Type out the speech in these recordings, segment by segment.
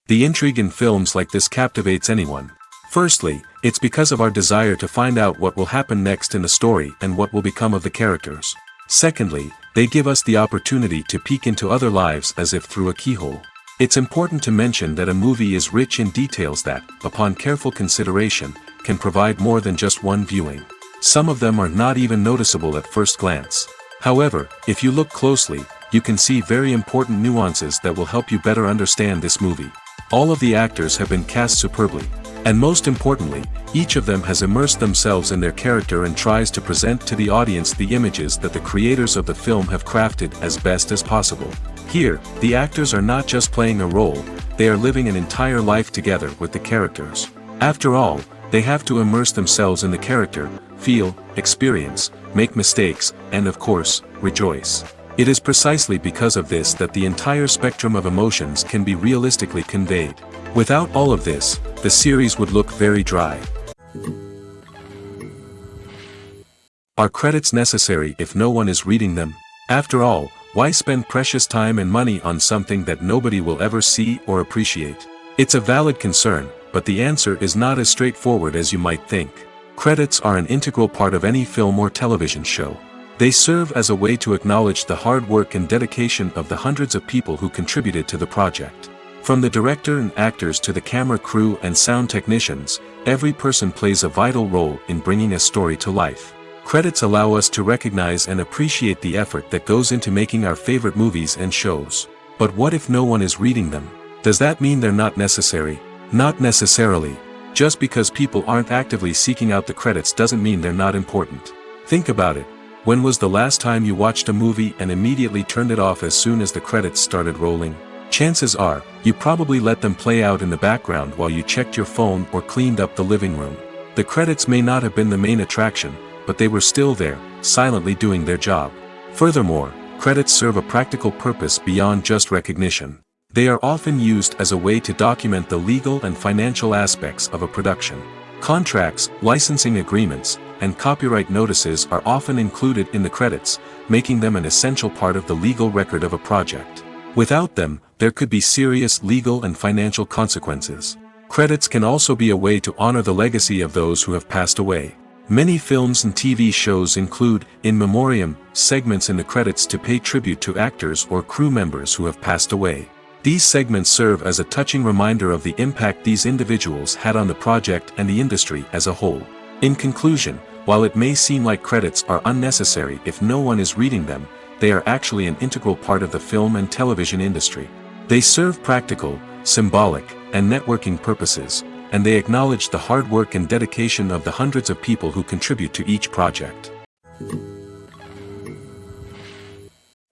The intrigue in films like this captivates anyone. Firstly, it's because of our desire to find out what will happen next in the story and what will become of the characters. Secondly, they give us the opportunity to peek into other lives as if through a keyhole. It's important to mention that a movie is rich in details that, upon careful consideration, can provide more than just one viewing. Some of them are not even noticeable at first glance. However, if you look closely, you can see very important nuances that will help you better understand this movie. All of the actors have been cast superbly. And most importantly, each of them has immersed themselves in their character and tries to present to the audience the images that the creators of the film have crafted as best as possible. Here, the actors are not just playing a role, they are living an entire life together with the characters. After all, they have to immerse themselves in the character, feel, experience, make mistakes, and of course, rejoice. It is precisely because of this that the entire spectrum of emotions can be realistically conveyed. Without all of this, the series would look very dry. Are credits necessary if no one is reading them? After all, why spend precious time and money on something that nobody will ever see or appreciate? It's a valid concern, but the answer is not as straightforward as you might think. Credits are an integral part of any film or television show. They serve as a way to acknowledge the hard work and dedication of the hundreds of people who contributed to the project. From the director and actors to the camera crew and sound technicians, every person plays a vital role in bringing a story to life. Credits allow us to recognize and appreciate the effort that goes into making our favorite movies and shows. But what if no one is reading them? Does that mean they're not necessary? Not necessarily. Just because people aren't actively seeking out the credits doesn't mean they're not important. Think about it. When was the last time you watched a movie and immediately turned it off as soon as the credits started rolling? Chances are, you probably let them play out in the background while you checked your phone or cleaned up the living room. The credits may not have been the main attraction, but they were still there, silently doing their job. Furthermore, credits serve a practical purpose beyond just recognition. They are often used as a way to document the legal and financial aspects of a production. Contracts, licensing agreements, and copyright notices are often included in the credits, making them an essential part of the legal record of a project. Without them, there could be serious legal and financial consequences. Credits can also be a way to honor the legacy of those who have passed away. Many films and TV shows include, in memoriam, segments in the credits to pay tribute to actors or crew members who have passed away. These segments serve as a touching reminder of the impact these individuals had on the project and the industry as a whole. In conclusion, while it may seem like credits are unnecessary if no one is reading them, they are actually an integral part of the film and television industry. They serve practical, symbolic, and networking purposes, and they acknowledge the hard work and dedication of the hundreds of people who contribute to each project.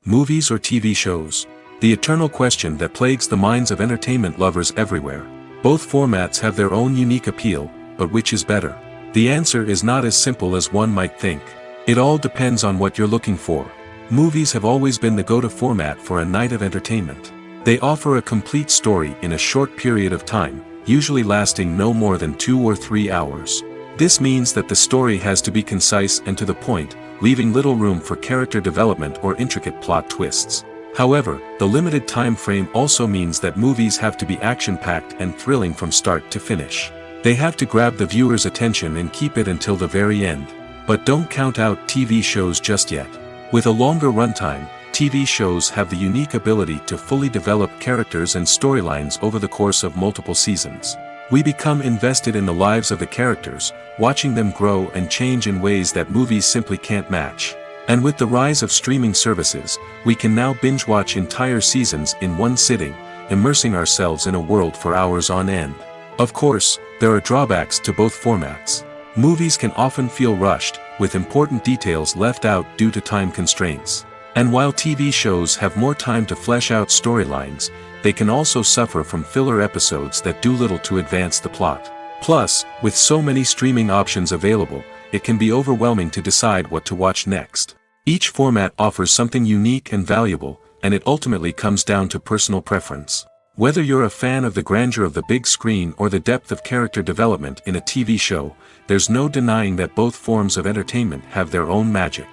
Movies or TV shows? The eternal question that plagues the minds of entertainment lovers everywhere. Both formats have their own unique appeal, but which is better? The answer is not as simple as one might think. It all depends on what you're looking for. Movies have always been the go-to format for a night of entertainment. They offer a complete story in a short period of time, usually lasting no more than 2 or 3 hours. This means that the story has to be concise and to the point, leaving little room for character development or intricate plot twists. However, the limited time frame also means that movies have to be action-packed and thrilling from start to finish. They have to grab the viewer's attention and keep it until the very end. But don't count out TV shows just yet. With a longer runtime, TV shows have the unique ability to fully develop characters and storylines over the course of multiple seasons. We become invested in the lives of the characters, watching them grow and change in ways that movies simply can't match. And with the rise of streaming services, we can now binge-watch entire seasons in one sitting, immersing ourselves in a world for hours on end. Of course, there are drawbacks to both formats. Movies can often feel rushed, with important details left out due to time constraints. And while TV shows have more time to flesh out storylines, they can also suffer from filler episodes that do little to advance the plot. Plus, with so many streaming options available, it can be overwhelming to decide what to watch next. Each format offers something unique and valuable, and it ultimately comes down to personal preference. Whether you're a fan of the grandeur of the big screen or the depth of character development in a TV show, there's no denying that both forms of entertainment have their own magic.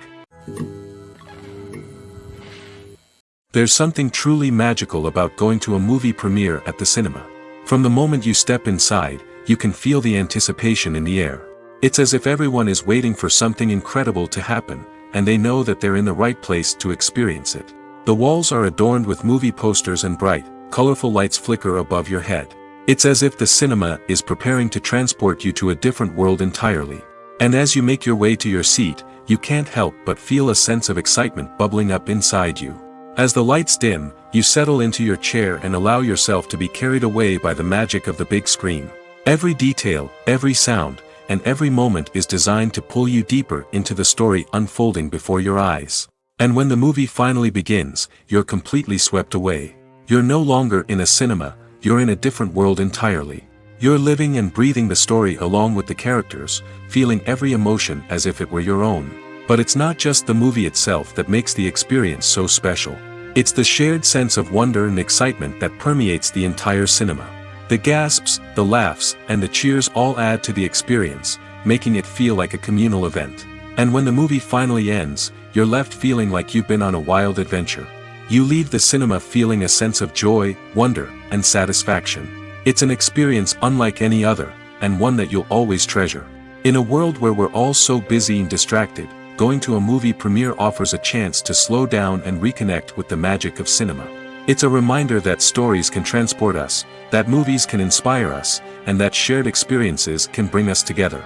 There's something truly magical about going to a movie premiere at the cinema. From the moment you step inside, you can feel the anticipation in the air. It's as if everyone is waiting for something incredible to happen, and they know that they're in the right place to experience it. The walls are adorned with movie posters and bright, colorful lights flicker above your head. It's as if the cinema is preparing to transport you to a different world entirely. And as you make your way to your seat, you can't help but feel a sense of excitement bubbling up inside you. As the lights dim, you settle into your chair and allow yourself to be carried away by the magic of the big screen. Every detail, every sound, and every moment is designed to pull you deeper into the story unfolding before your eyes. And when the movie finally begins, you're completely swept away. You're no longer in a cinema, you're in a different world entirely. You're living and breathing the story along with the characters, feeling every emotion as if it were your own. But it's not just the movie itself that makes the experience so special. It's the shared sense of wonder and excitement that permeates the entire cinema. The gasps, the laughs, and the cheers all add to the experience, making it feel like a communal event. And when the movie finally ends, you're left feeling like you've been on a wild adventure. You leave the cinema feeling a sense of joy, wonder, and satisfaction. It's an experience unlike any other, and one that you'll always treasure. In a world where we're all so busy and distracted, going to a movie premiere offers a chance to slow down and reconnect with the magic of cinema. It's a reminder that stories can transport us, that movies can inspire us, and that shared experiences can bring us together.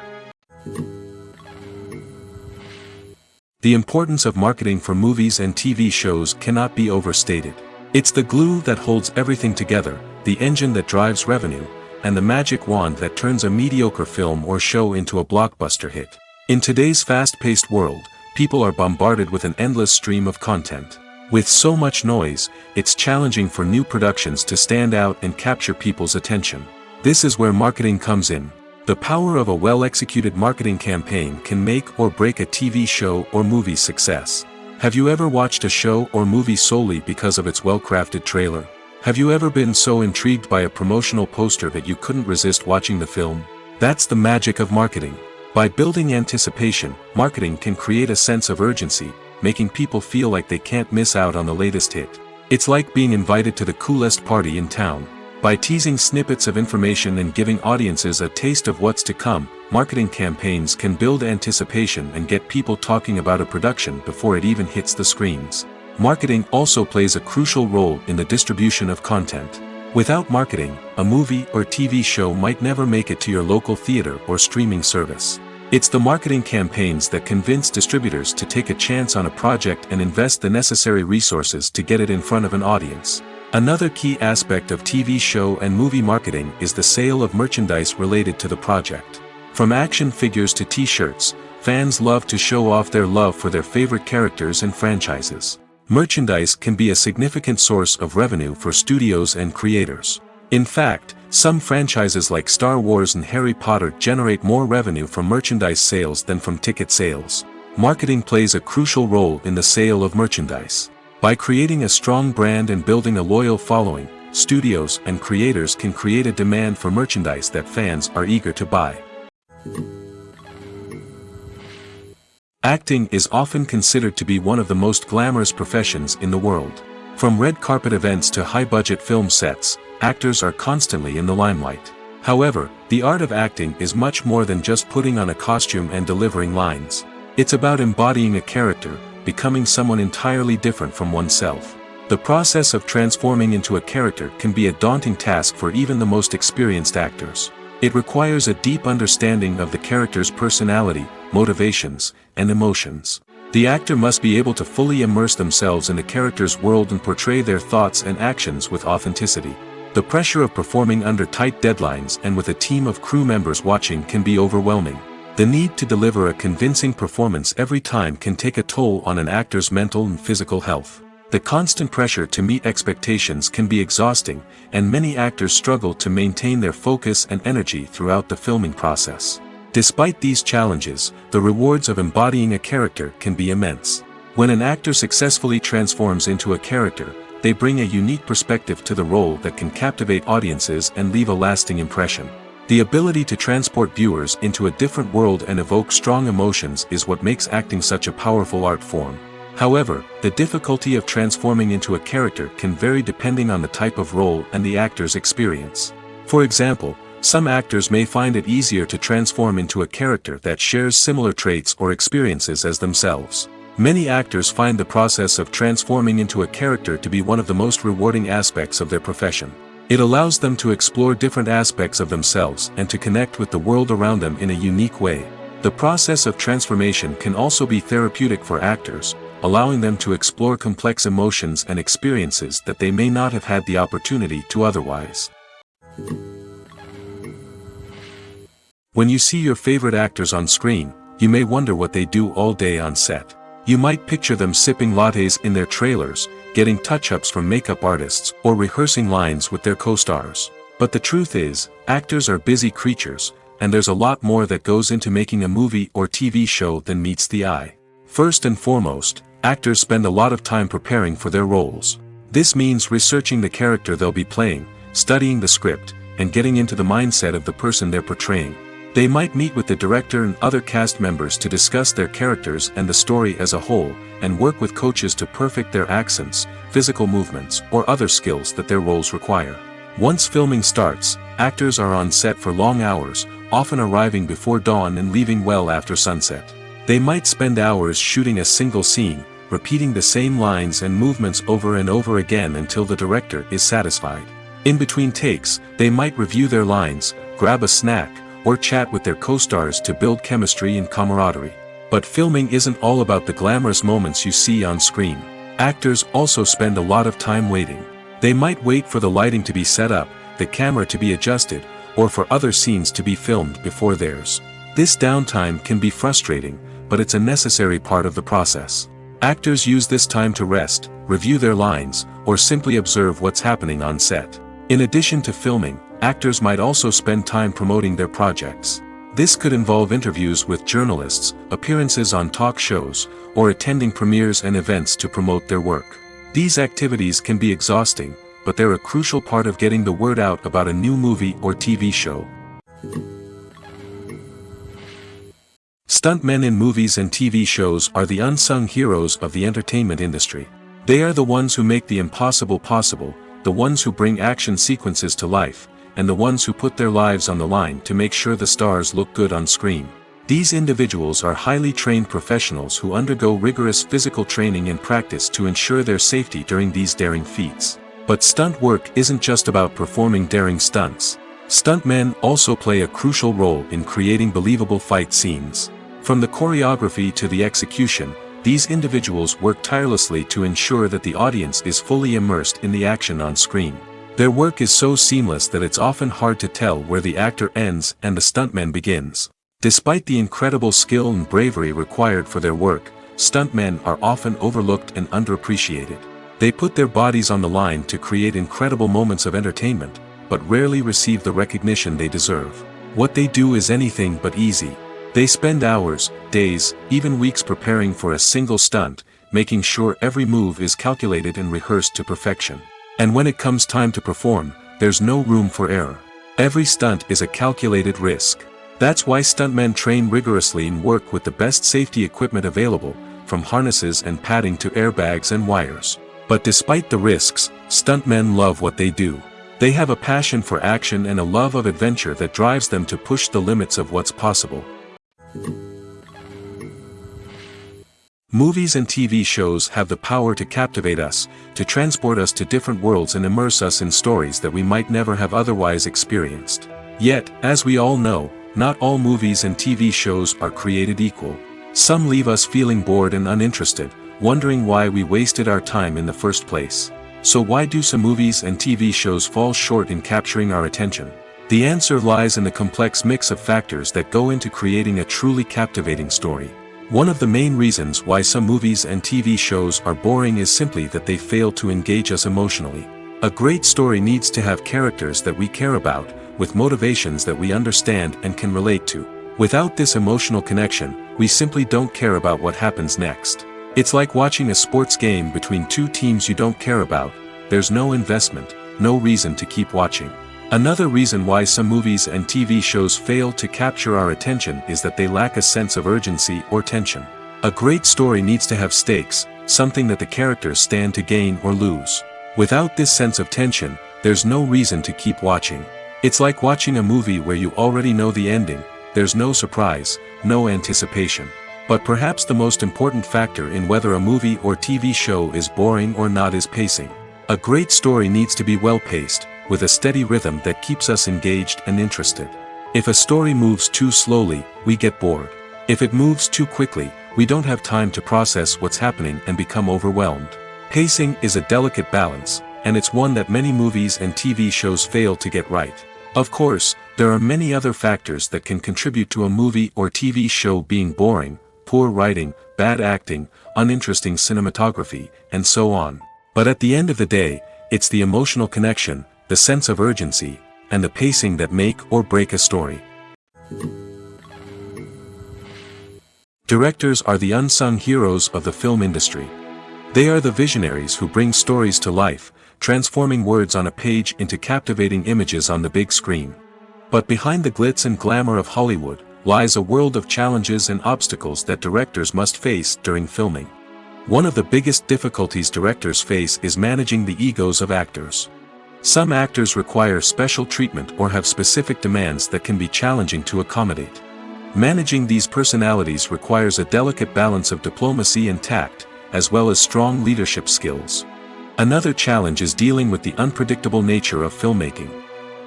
The importance of marketing for movies and TV shows cannot be overstated. It's the glue that holds everything together, the engine that drives revenue, and the magic wand that turns a mediocre film or show into a blockbuster hit. In today's fast-paced world, people are bombarded with an endless stream of content. With so much noise, it's challenging for new productions to stand out and capture people's attention. This is where marketing comes in. The power of a well-executed marketing campaign can make or break a TV show or movie's success. Have you ever watched a show or movie solely because of its well-crafted trailer? Have you ever been so intrigued by a promotional poster that you couldn't resist watching the film? That's the magic of marketing. By building anticipation, marketing can create a sense of urgency, making people feel like they can't miss out on the latest hit. It's like being invited to the coolest party in town. By teasing snippets of information and giving audiences a taste of what's to come, marketing campaigns can build anticipation and get people talking about a production before it even hits the screens. Marketing also plays a crucial role in the distribution of content. Without marketing, a movie or TV show might never make it to your local theater or streaming service. It's the marketing campaigns that convince distributors to take a chance on a project and invest the necessary resources to get it in front of an audience. Another key aspect of TV show and movie marketing is the sale of merchandise related to the project. From action figures to t-shirts, fans love to show off their love for their favorite characters and franchises. Merchandise can be a significant source of revenue for studios and creators. In fact, some franchises like Star Wars and Harry Potter generate more revenue from merchandise sales than from ticket sales. Marketing plays a crucial role in the sale of merchandise. By creating a strong brand and building a loyal following, studios and creators can create a demand for merchandise that fans are eager to buy. Acting is often considered to be one of the most glamorous professions in the world. From red carpet events to high-budget film sets, actors are constantly in the limelight. However, the art of acting is much more than just putting on a costume and delivering lines. It's about embodying a character, becoming someone entirely different from oneself. The process of transforming into a character can be a daunting task for even the most experienced actors. It requires a deep understanding of the character's personality, motivations, and emotions. The actor must be able to fully immerse themselves in the character's world and portray their thoughts and actions with authenticity. The pressure of performing under tight deadlines and with a team of crew members watching can be overwhelming. The need to deliver a convincing performance every time can take a toll on an actor's mental and physical health. The constant pressure to meet expectations can be exhausting, and many actors struggle to maintain their focus and energy throughout the filming process. Despite these challenges, the rewards of embodying a character can be immense. When an actor successfully transforms into a character, they bring a unique perspective to the role that can captivate audiences and leave a lasting impression. The ability to transport viewers into a different world and evoke strong emotions is what makes acting such a powerful art form. However, the difficulty of transforming into a character can vary depending on the type of role and the actor's experience. For example, some actors may find it easier to transform into a character that shares similar traits or experiences as themselves. Many actors find the process of transforming into a character to be one of the most rewarding aspects of their profession. It allows them to explore different aspects of themselves and to connect with the world around them in a unique way. The process of transformation can also be therapeutic for actors, allowing them to explore complex emotions and experiences that they may not have had the opportunity to otherwise. When you see your favorite actors on screen, you may wonder what they do all day on set. You might picture them sipping lattes in their trailers, getting touch-ups from makeup artists, or rehearsing lines with their co-stars. But the truth is, actors are busy creatures, and there's a lot more that goes into making a movie or TV show than meets the eye. First and foremost, actors spend a lot of time preparing for their roles. This means researching the character they'll be playing, studying the script, and getting into the mindset of the person they're portraying. They might meet with the director and other cast members to discuss their characters and the story as a whole, and work with coaches to perfect their accents, physical movements, or other skills that their roles require. Once filming starts, actors are on set for long hours, often arriving before dawn and leaving well after sunset. They might spend hours shooting a single scene, repeating the same lines and movements over and over again until the director is satisfied. In between takes, they might review their lines, grab a snack, or chat with their co-stars to build chemistry and camaraderie. But filming isn't all about the glamorous moments you see on screen. Actors also spend a lot of time waiting. They might wait for the lighting to be set up, the camera to be adjusted, or for other scenes to be filmed before theirs. This downtime can be frustrating, but it's a necessary part of the process. Actors use this time to rest, review their lines, or simply observe what's happening on set. In addition to filming, actors might also spend time promoting their projects. This could involve interviews with journalists, appearances on talk shows, or attending premieres and events to promote their work. These activities can be exhausting, but they're a crucial part of getting the word out about a new movie or TV show. Stuntmen in movies and TV shows are the unsung heroes of the entertainment industry. They are the ones who make the impossible possible, the ones who bring action sequences to life, and the ones who put their lives on the line to make sure the stars look good on screen. These individuals are highly trained professionals who undergo rigorous physical training and practice to ensure their safety during these daring feats. But stunt work isn't just about performing daring stunts. Stuntmen also play a crucial role in creating believable fight scenes. From the choreography to the execution, these individuals work tirelessly to ensure that the audience is fully immersed in the action on screen. Their work is so seamless that it's often hard to tell where the actor ends and the stuntman begins. Despite the incredible skill and bravery required for their work, stuntmen are often overlooked and underappreciated. They put their bodies on the line to create incredible moments of entertainment, but rarely receive the recognition they deserve. What they do is anything but easy. They spend hours, days, even weeks preparing for a single stunt, making sure every move is calculated and rehearsed to perfection. And when it comes time to perform, there's no room for error. Every stunt is a calculated risk. That's why stuntmen train rigorously and work with the best safety equipment available, from harnesses and padding to airbags and wires. But despite the risks, stuntmen love what they do. They have a passion for action and a love of adventure that drives them to push the limits of what's possible. Movies and TV shows have the power to captivate us, to transport us to different worlds and immerse us in stories that we might never have otherwise experienced. Yet, as we all know, not all movies and TV shows are created equal. Some leave us feeling bored and uninterested, wondering why we wasted our time in the first place. So why do some movies and TV shows fall short in capturing our attention? The answer lies in the complex mix of factors that go into creating a truly captivating story. One of the main reasons why some movies and TV shows are boring is simply that they fail to engage us emotionally. A great story needs to have characters that we care about, with motivations that we understand and can relate to. Without this emotional connection, we simply don't care about what happens next. It's like watching a sports game between two teams you don't care about. There's no investment, no reason to keep watching. Another reason why some movies and TV shows fail to capture our attention is that they lack a sense of urgency or tension. A great story needs to have stakes, something that the characters stand to gain or lose. Without this sense of tension, there's no reason to keep watching. It's like watching a movie where you already know the ending, there's no surprise, no anticipation. But perhaps the most important factor in whether a movie or TV show is boring or not is pacing. A great story needs to be well-paced, with a steady rhythm that keeps us engaged and interested. If a story moves too slowly, we get bored. If it moves too quickly, we don't have time to process what's happening and become overwhelmed. Pacing is a delicate balance, and it's one that many movies and TV shows fail to get right. Of course, there are many other factors that can contribute to a movie or TV show being boring: poor writing, bad acting, uninteresting cinematography, and so on. But at the end of the day, it's the emotional connection, the sense of urgency, and the pacing that make or break a story. Directors are the unsung heroes of the film industry. They are the visionaries who bring stories to life, transforming words on a page into captivating images on the big screen. But behind the glitz and glamour of Hollywood lies a world of challenges and obstacles that directors must face during filming. One of the biggest difficulties directors face is managing the egos of actors. Some actors require special treatment or have specific demands that can be challenging to accommodate. Managing these personalities requires a delicate balance of diplomacy and tact, as well as strong leadership skills. Another challenge is dealing with the unpredictable nature of filmmaking.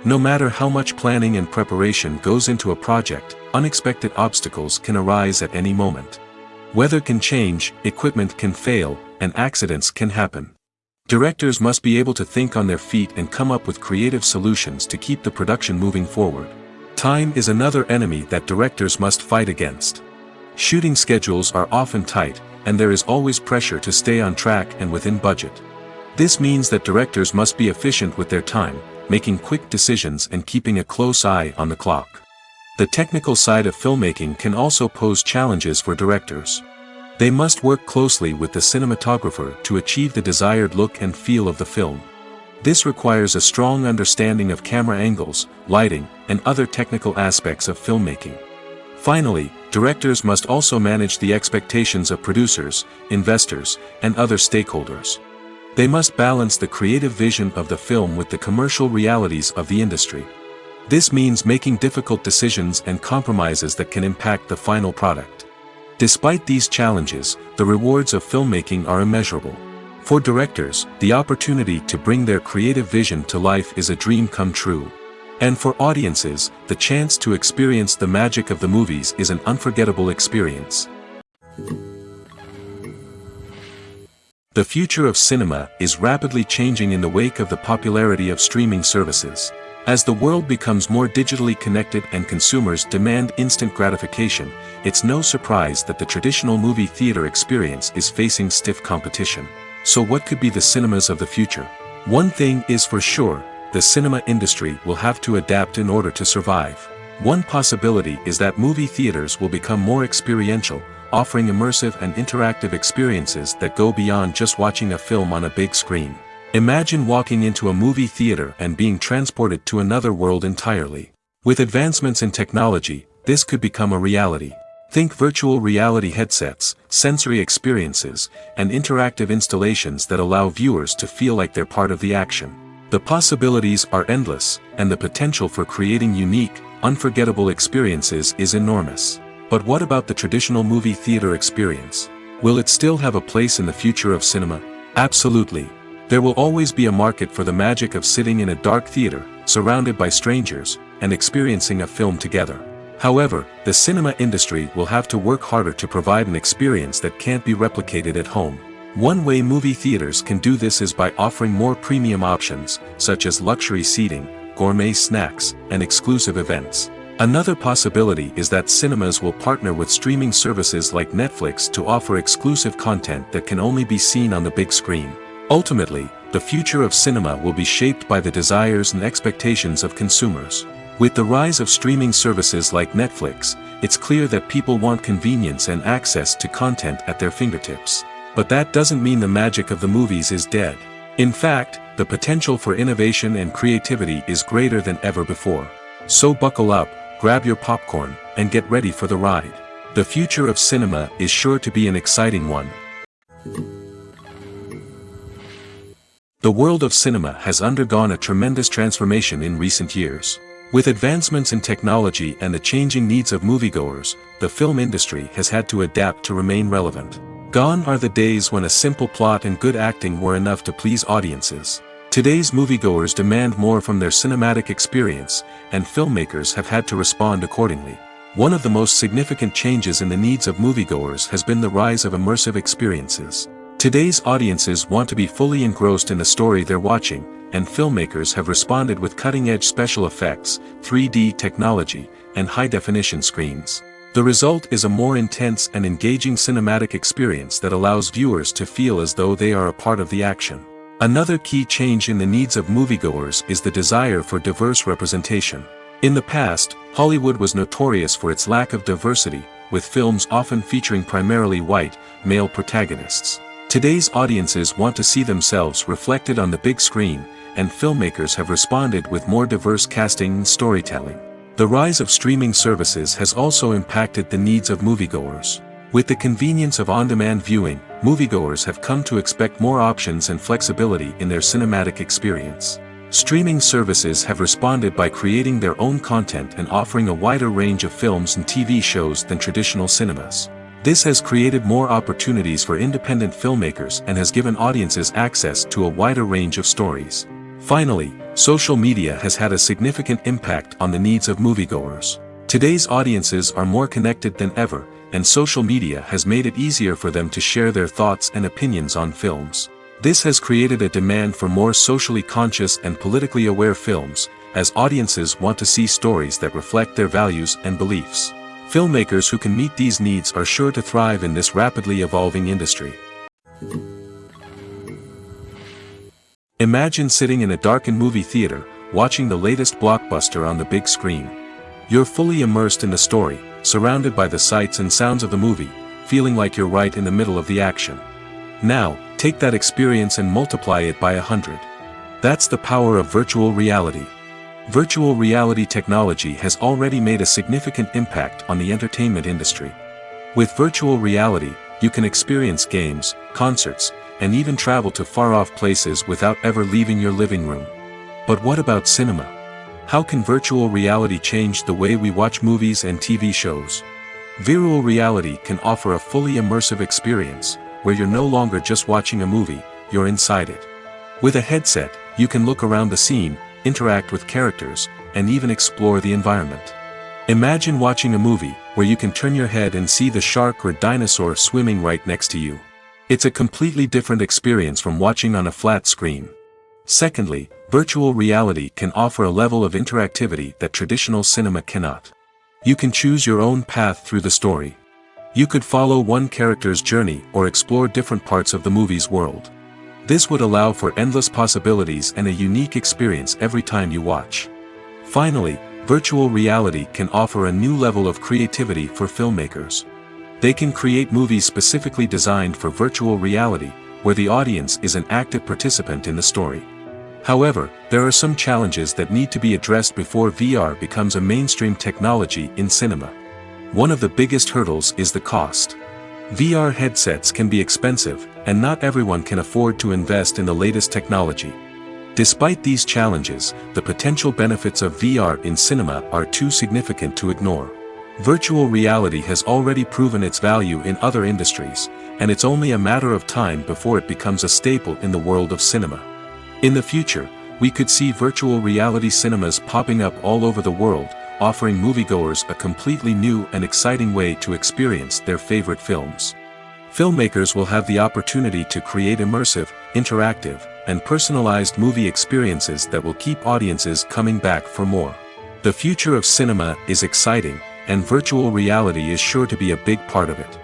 No matter how much planning and preparation goes into a project, unexpected obstacles can arise at any moment. Weather can change, equipment can fail, and accidents can happen. Directors must be able to think on their feet and come up with creative solutions to keep the production moving forward. Time is another enemy that directors must fight against. Shooting schedules are often tight, and there is always pressure to stay on track and within budget. This means that directors must be efficient with their time, making quick decisions and keeping a close eye on the clock. The technical side of filmmaking can also pose challenges for directors. They must work closely with the cinematographer to achieve the desired look and feel of the film. This requires a strong understanding of camera angles, lighting, and other technical aspects of filmmaking. Finally, directors must also manage the expectations of producers, investors, and other stakeholders. They must balance the creative vision of the film with the commercial realities of the industry. This means making difficult decisions and compromises that can impact the final product. Despite these challenges, the rewards of filmmaking are immeasurable. For directors, the opportunity to bring their creative vision to life is a dream come true. And for audiences, the chance to experience the magic of the movies is an unforgettable experience. The future of cinema is rapidly changing in the wake of the popularity of streaming services. As the world becomes more digitally connected and consumers demand instant gratification, it's no surprise that the traditional movie theater experience is facing stiff competition. So what could be the cinemas of the future? One thing is for sure, the cinema industry will have to adapt in order to survive. One possibility is that movie theaters will become more experiential, offering immersive and interactive experiences that go beyond just watching a film on a big screen. Imagine walking into a movie theater and being transported to another world entirely. With advancements in technology, this could become a reality. Think virtual reality headsets, sensory experiences, and interactive installations that allow viewers to feel like they're part of the action. The possibilities are endless, and the potential for creating unique, unforgettable experiences is enormous. But what about the traditional movie theater experience? Will it still have a place in the future of cinema? Absolutely. There will always be a market for the magic of sitting in a dark theater, surrounded by strangers, and experiencing a film together. However, the cinema industry will have to work harder to provide an experience that can't be replicated at home. One way movie theaters can do this is by offering more premium options, such as luxury seating, gourmet snacks, and exclusive events. Another possibility is that cinemas will partner with streaming services like Netflix to offer exclusive content that can only be seen on the big screen. Ultimately, the future of cinema will be shaped by the desires and expectations of consumers. With the rise of streaming services like Netflix, it's clear that people want convenience and access to content at their fingertips. But that doesn't mean the magic of the movies is dead. In fact, the potential for innovation and creativity is greater than ever before. So buckle up, grab your popcorn, and get ready for the ride. The future of cinema is sure to be an exciting one. The world of cinema has undergone a tremendous transformation in recent years. With advancements in technology and the changing needs of moviegoers, the film industry has had to adapt to remain relevant. Gone are the days when a simple plot and good acting were enough to please audiences. Today's moviegoers demand more from their cinematic experience, and filmmakers have had to respond accordingly. One of the most significant changes in the needs of moviegoers has been the rise of immersive experiences. Today's audiences want to be fully engrossed in the story they're watching, and filmmakers have responded with cutting-edge special effects, 3D technology, and high-definition screens. The result is a more intense and engaging cinematic experience that allows viewers to feel as though they are a part of the action. Another key change in the needs of moviegoers is the desire for diverse representation. In the past, Hollywood was notorious for its lack of diversity, with films often featuring primarily white, male protagonists. Today's audiences want to see themselves reflected on the big screen, and filmmakers have responded with more diverse casting and storytelling. The rise of streaming services has also impacted the needs of moviegoers. With the convenience of on-demand viewing, moviegoers have come to expect more options and flexibility in their cinematic experience. Streaming services have responded by creating their own content and offering a wider range of films and TV shows than traditional cinemas. This has created more opportunities for independent filmmakers and has given audiences access to a wider range of stories. Finally, social media has had a significant impact on the needs of moviegoers. Today's audiences are more connected than ever, and social media has made it easier for them to share their thoughts and opinions on films. This has created a demand for more socially conscious and politically aware films, as audiences want to see stories that reflect their values and beliefs. Filmmakers who can meet these needs are sure to thrive in this rapidly evolving industry. Imagine sitting in a darkened movie theater, watching the latest blockbuster on the big screen. You're fully immersed in the story, surrounded by the sights and sounds of the movie, feeling like you're right in the middle of the action. Now, take that experience and multiply it by 100. That's the power of virtual reality. Virtual reality technology has already made a significant impact on the entertainment industry. With virtual reality, you can experience games, concerts, and even travel to far-off places without ever leaving your living room. But what about cinema? How can virtual reality change the way we watch movies and TV shows? Virtual reality can offer a fully immersive experience, where you're no longer just watching a movie, you're inside it. With a headset, you can look around the scene, interact with characters, and even explore the environment. Imagine watching a movie where you can turn your head and see the shark or dinosaur swimming right next to you. It's a completely different experience from watching on a flat screen. Secondly, virtual reality can offer a level of interactivity that traditional cinema cannot. You can choose your own path through the story. You could follow one character's journey or explore different parts of the movie's world. This would allow for endless possibilities and a unique experience every time you watch. Finally, virtual reality can offer a new level of creativity for filmmakers. They can create movies specifically designed for virtual reality, where the audience is an active participant in the story. However, there are some challenges that need to be addressed before VR becomes a mainstream technology in cinema. One of the biggest hurdles is the cost. VR headsets can be expensive, and not everyone can afford to invest in the latest technology. Despite these challenges, the potential benefits of VR in cinema are too significant to ignore. Virtual reality has already proven its value in other industries, and it's only a matter of time before it becomes a staple in the world of cinema. In the future, we could see virtual reality cinemas popping up all over the world, offering moviegoers a completely new and exciting way to experience their favorite films. Filmmakers will have the opportunity to create immersive, interactive, and personalized movie experiences that will keep audiences coming back for more. The future of cinema is exciting, and virtual reality is sure to be a big part of it.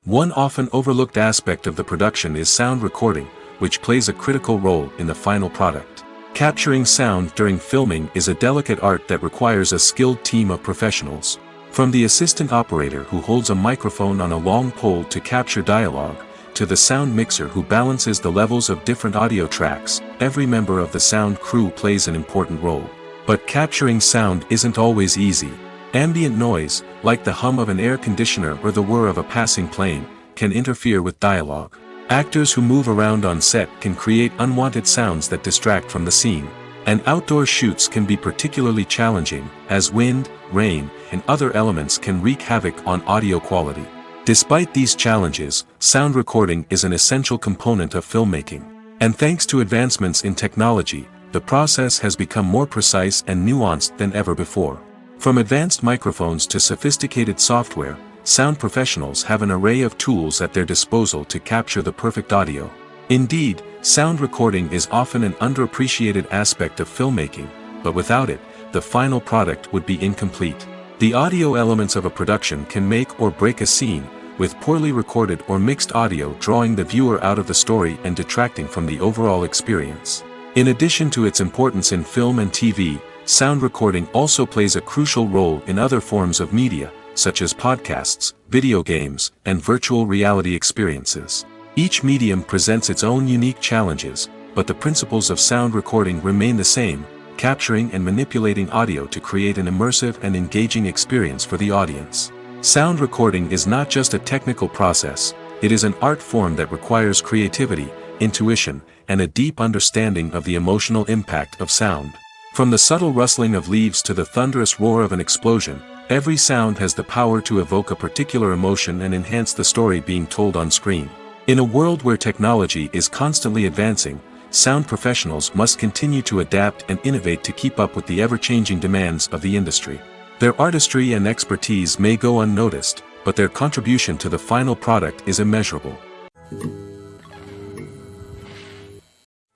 One often overlooked aspect of the production is sound recording, which plays a critical role in the final product. Capturing sound during filming is a delicate art that requires a skilled team of professionals. From the assistant operator who holds a microphone on a long pole to capture dialogue, to the sound mixer who balances the levels of different audio tracks, every member of the sound crew plays an important role. But capturing sound isn't always easy. Ambient noise, like the hum of an air conditioner or the whir of a passing plane, can interfere with dialogue. Actors who move around on set can create unwanted sounds that distract from the scene. And outdoor shoots can be particularly challenging, as wind, rain, and other elements can wreak havoc on audio quality. Despite these challenges, sound recording is an essential component of filmmaking. And thanks to advancements in technology, the process has become more precise and nuanced than ever before. From advanced microphones to sophisticated software, sound professionals have an array of tools at their disposal to capture the perfect audio. Indeed, sound recording is often an underappreciated aspect of filmmaking, but without it, the final product would be incomplete. The audio elements of a production can make or break a scene, with poorly recorded or mixed audio drawing the viewer out of the story and detracting from the overall experience. In addition to its importance in film and TV, sound recording also plays a crucial role in other forms of media, such as podcasts, video games, and virtual reality experiences. Each medium presents its own unique challenges, but the principles of sound recording remain the same, capturing and manipulating audio to create an immersive and engaging experience for the audience. Sound recording is not just a technical process, it is an art form that requires creativity, intuition, and a deep understanding of the emotional impact of sound. From the subtle rustling of leaves to the thunderous roar of an explosion, every sound has the power to evoke a particular emotion and enhance the story being told on screen. In a world where technology is constantly advancing, sound professionals must continue to adapt and innovate to keep up with the ever-changing demands of the industry. Their artistry and expertise may go unnoticed, but their contribution to the final product is immeasurable.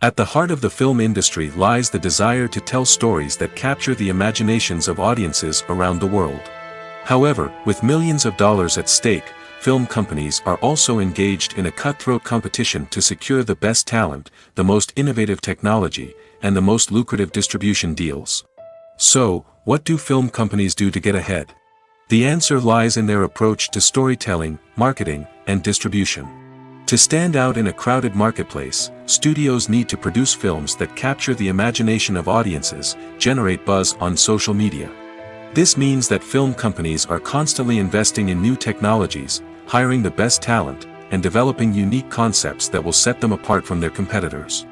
At the heart of the film industry lies the desire to tell stories that capture the imaginations of audiences around the world. However, with millions of dollars at stake, film companies are also engaged in a cutthroat competition to secure the best talent, the most innovative technology, and the most lucrative distribution deals. So, what do film companies do to get ahead? The answer lies in their approach to storytelling, marketing, and distribution. To stand out in a crowded marketplace, studios need to produce films that capture the imagination of audiences, generate buzz on social media. This means that film companies are constantly investing in new technologies, hiring the best talent, and developing unique concepts that will set them apart from their competitors.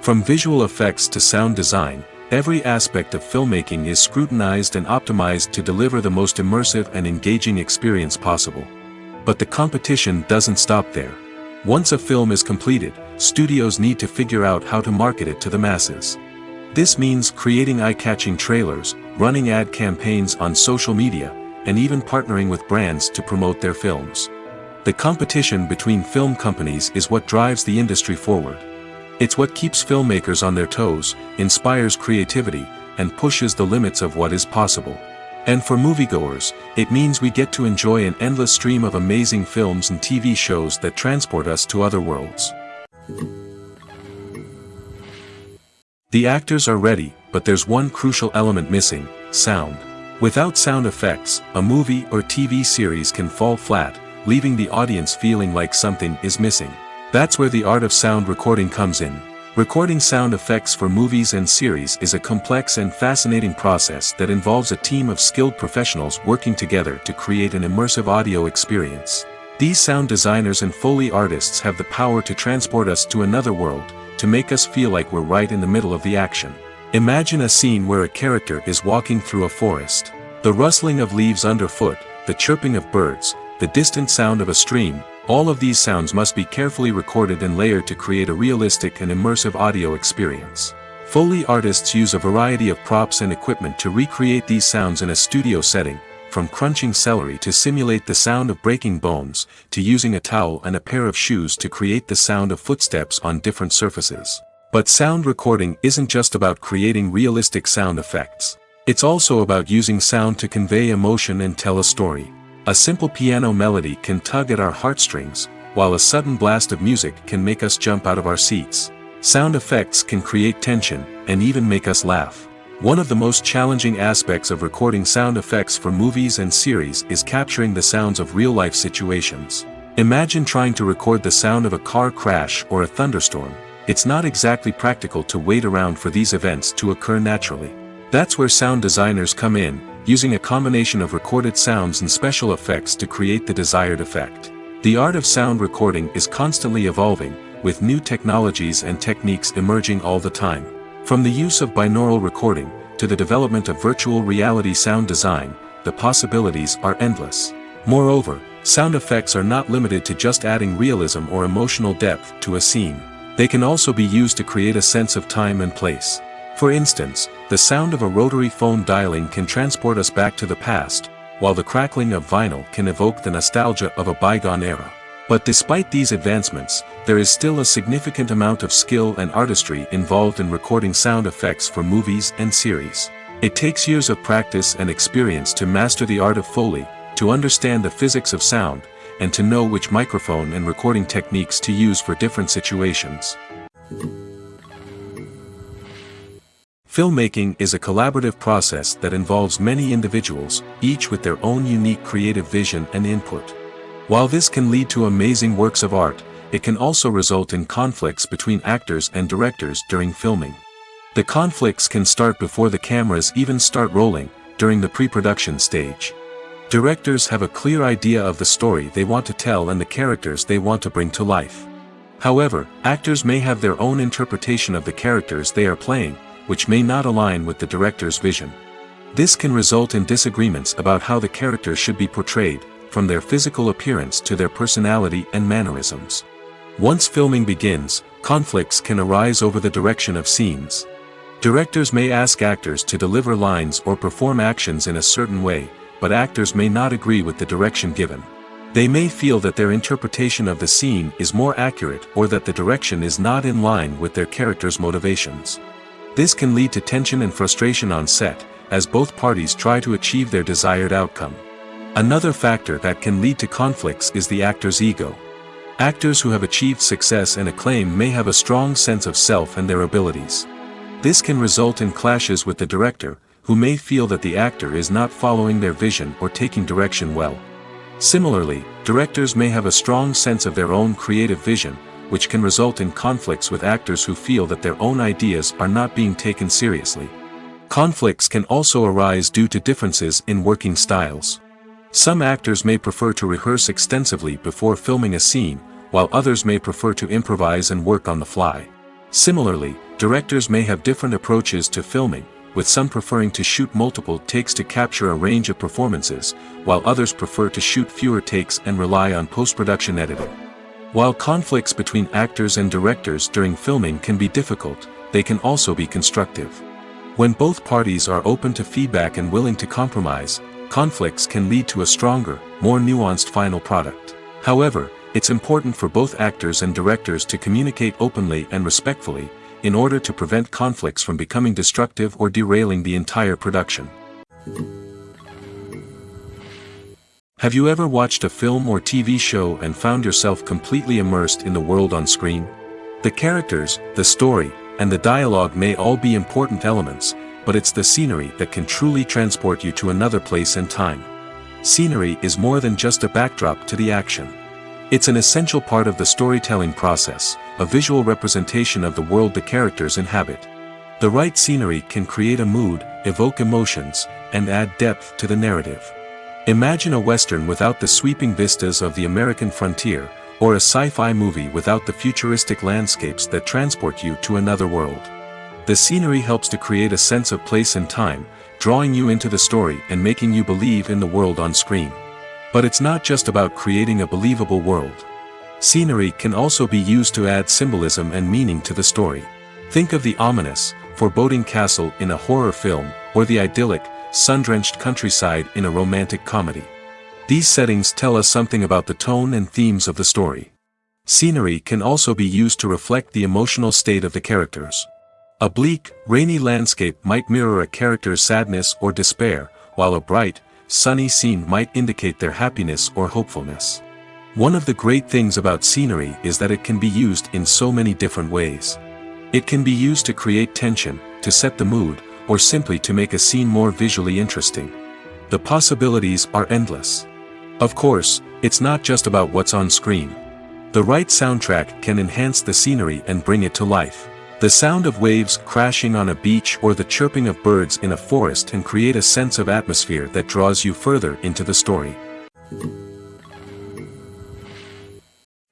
From visual effects to sound design, every aspect of filmmaking is scrutinized and optimized to deliver the most immersive and engaging experience possible. But the competition doesn't stop there. Once a film is completed, studios need to figure out how to market it to the masses. This means creating eye-catching trailers, running ad campaigns on social media, and even partnering with brands to promote their films. The competition between film companies is what drives the industry forward. It's what keeps filmmakers on their toes, inspires creativity, and pushes the limits of what is possible. And for moviegoers, it means we get to enjoy an endless stream of amazing films and TV shows that transport us to other worlds. The actors are ready, but there's one crucial element missing: sound. Without sound effects, a movie or TV series can fall flat, leaving the audience feeling like something is missing. That's where the art of sound recording comes in. Recording sound effects for movies and series is a complex and fascinating process that involves a team of skilled professionals working together to create an immersive audio experience. These sound designers and Foley artists have the power to transport us to another world, to make us feel like we're right in the middle of the action. Imagine a scene where a character is walking through a forest. The rustling of leaves underfoot, the chirping of birds, the distant sound of a stream, all of these sounds must be carefully recorded and layered to create a realistic and immersive audio experience. Foley artists use a variety of props and equipment to recreate these sounds in a studio setting, from crunching celery to simulate the sound of breaking bones, to using a towel and a pair of shoes to create the sound of footsteps on different surfaces. But sound recording isn't just about creating realistic sound effects. It's also about using sound to convey emotion and tell a story. A simple piano melody can tug at our heartstrings, while a sudden blast of music can make us jump out of our seats. Sound effects can create tension, and even make us laugh. One of the most challenging aspects of recording sound effects for movies and series is capturing the sounds of real-life situations. Imagine trying to record the sound of a car crash or a thunderstorm. It's not exactly practical to wait around for these events to occur naturally. That's where sound designers come in, using a combination of recorded sounds and special effects to create the desired effect. The art of sound recording is constantly evolving, with new technologies and techniques emerging all the time. From the use of binaural recording, to the development of virtual reality sound design, the possibilities are endless. Moreover, sound effects are not limited to just adding realism or emotional depth to a scene. They can also be used to create a sense of time and place. For instance, the sound of a rotary phone dialing can transport us back to the past, while the crackling of vinyl can evoke the nostalgia of a bygone era. But despite these advancements, there is still a significant amount of skill and artistry involved in recording sound effects for movies and series. It takes years of practice and experience to master the art of Foley, to understand the physics of sound, and to know which microphone and recording techniques to use for different situations. Filmmaking is a collaborative process that involves many individuals, each with their own unique creative vision and input. While this can lead to amazing works of art, it can also result in conflicts between actors and directors during filming. The conflicts can start before the cameras even start rolling, during the pre-production stage. Directors have a clear idea of the story they want to tell and the characters they want to bring to life. However, actors may have their own interpretation of the characters they are playing, which may not align with the director's vision. This can result in disagreements about how the characters should be portrayed, from their physical appearance to their personality and mannerisms. Once filming begins, conflicts can arise over the direction of scenes. Directors may ask actors to deliver lines or perform actions in a certain way, but actors may not agree with the direction given. They may feel that their interpretation of the scene is more accurate or that the direction is not in line with their character's motivations. This can lead to tension and frustration on set, as both parties try to achieve their desired outcome. Another factor that can lead to conflicts is the actor's ego. Actors who have achieved success and acclaim may have a strong sense of self and their abilities. This can result in clashes with the director, who may feel that the actor is not following their vision or taking direction well. Similarly, directors may have a strong sense of their own creative vision, which can result in conflicts with actors who feel that their own ideas are not being taken seriously. Conflicts can also arise due to differences in working styles. Some actors may prefer to rehearse extensively before filming a scene, while others may prefer to improvise and work on the fly. Similarly, directors may have different approaches to filming, with some preferring to shoot multiple takes to capture a range of performances, while others prefer to shoot fewer takes and rely on post-production editing. While conflicts between actors and directors during filming can be difficult, they can also be constructive. When both parties are open to feedback and willing to compromise, conflicts can lead to a stronger, more nuanced final product. However, it's important for both actors and directors to communicate openly and respectfully, in order to prevent conflicts from becoming destructive or derailing the entire production. Have you ever watched a film or TV show and found yourself completely immersed in the world on screen? The characters, the story, and the dialogue may all be important elements, but it's the scenery that can truly transport you to another place and time. Scenery is more than just a backdrop to the action. It's an essential part of the storytelling process, a visual representation of the world the characters inhabit. The right scenery can create a mood, evoke emotions, and add depth to the narrative. Imagine a Western without the sweeping vistas of the American frontier, or a sci-fi movie without the futuristic landscapes that transport you to another world. The scenery helps to create a sense of place and time, drawing you into the story and making you believe in the world on screen. But it's not just about creating a believable world. Scenery can also be used to add symbolism and meaning to the story. Think of the ominous, foreboding castle in a horror film, or the idyllic, sun-drenched countryside in a romantic comedy. These settings tell us something about the tone and themes of the story. Scenery can also be used to reflect the emotional state of the characters. A bleak, rainy landscape might mirror a character's sadness or despair, while a bright, sunny scene might indicate their happiness or hopefulness. One of the great things about scenery is that it can be used in so many different ways. It can be used to create tension, to set the mood, or simply to make a scene more visually interesting. The possibilities are endless. Of course, it's not just about what's on screen. The right soundtrack can enhance the scenery and bring it to life. The sound of waves crashing on a beach or the chirping of birds in a forest can create a sense of atmosphere that draws you further into the story.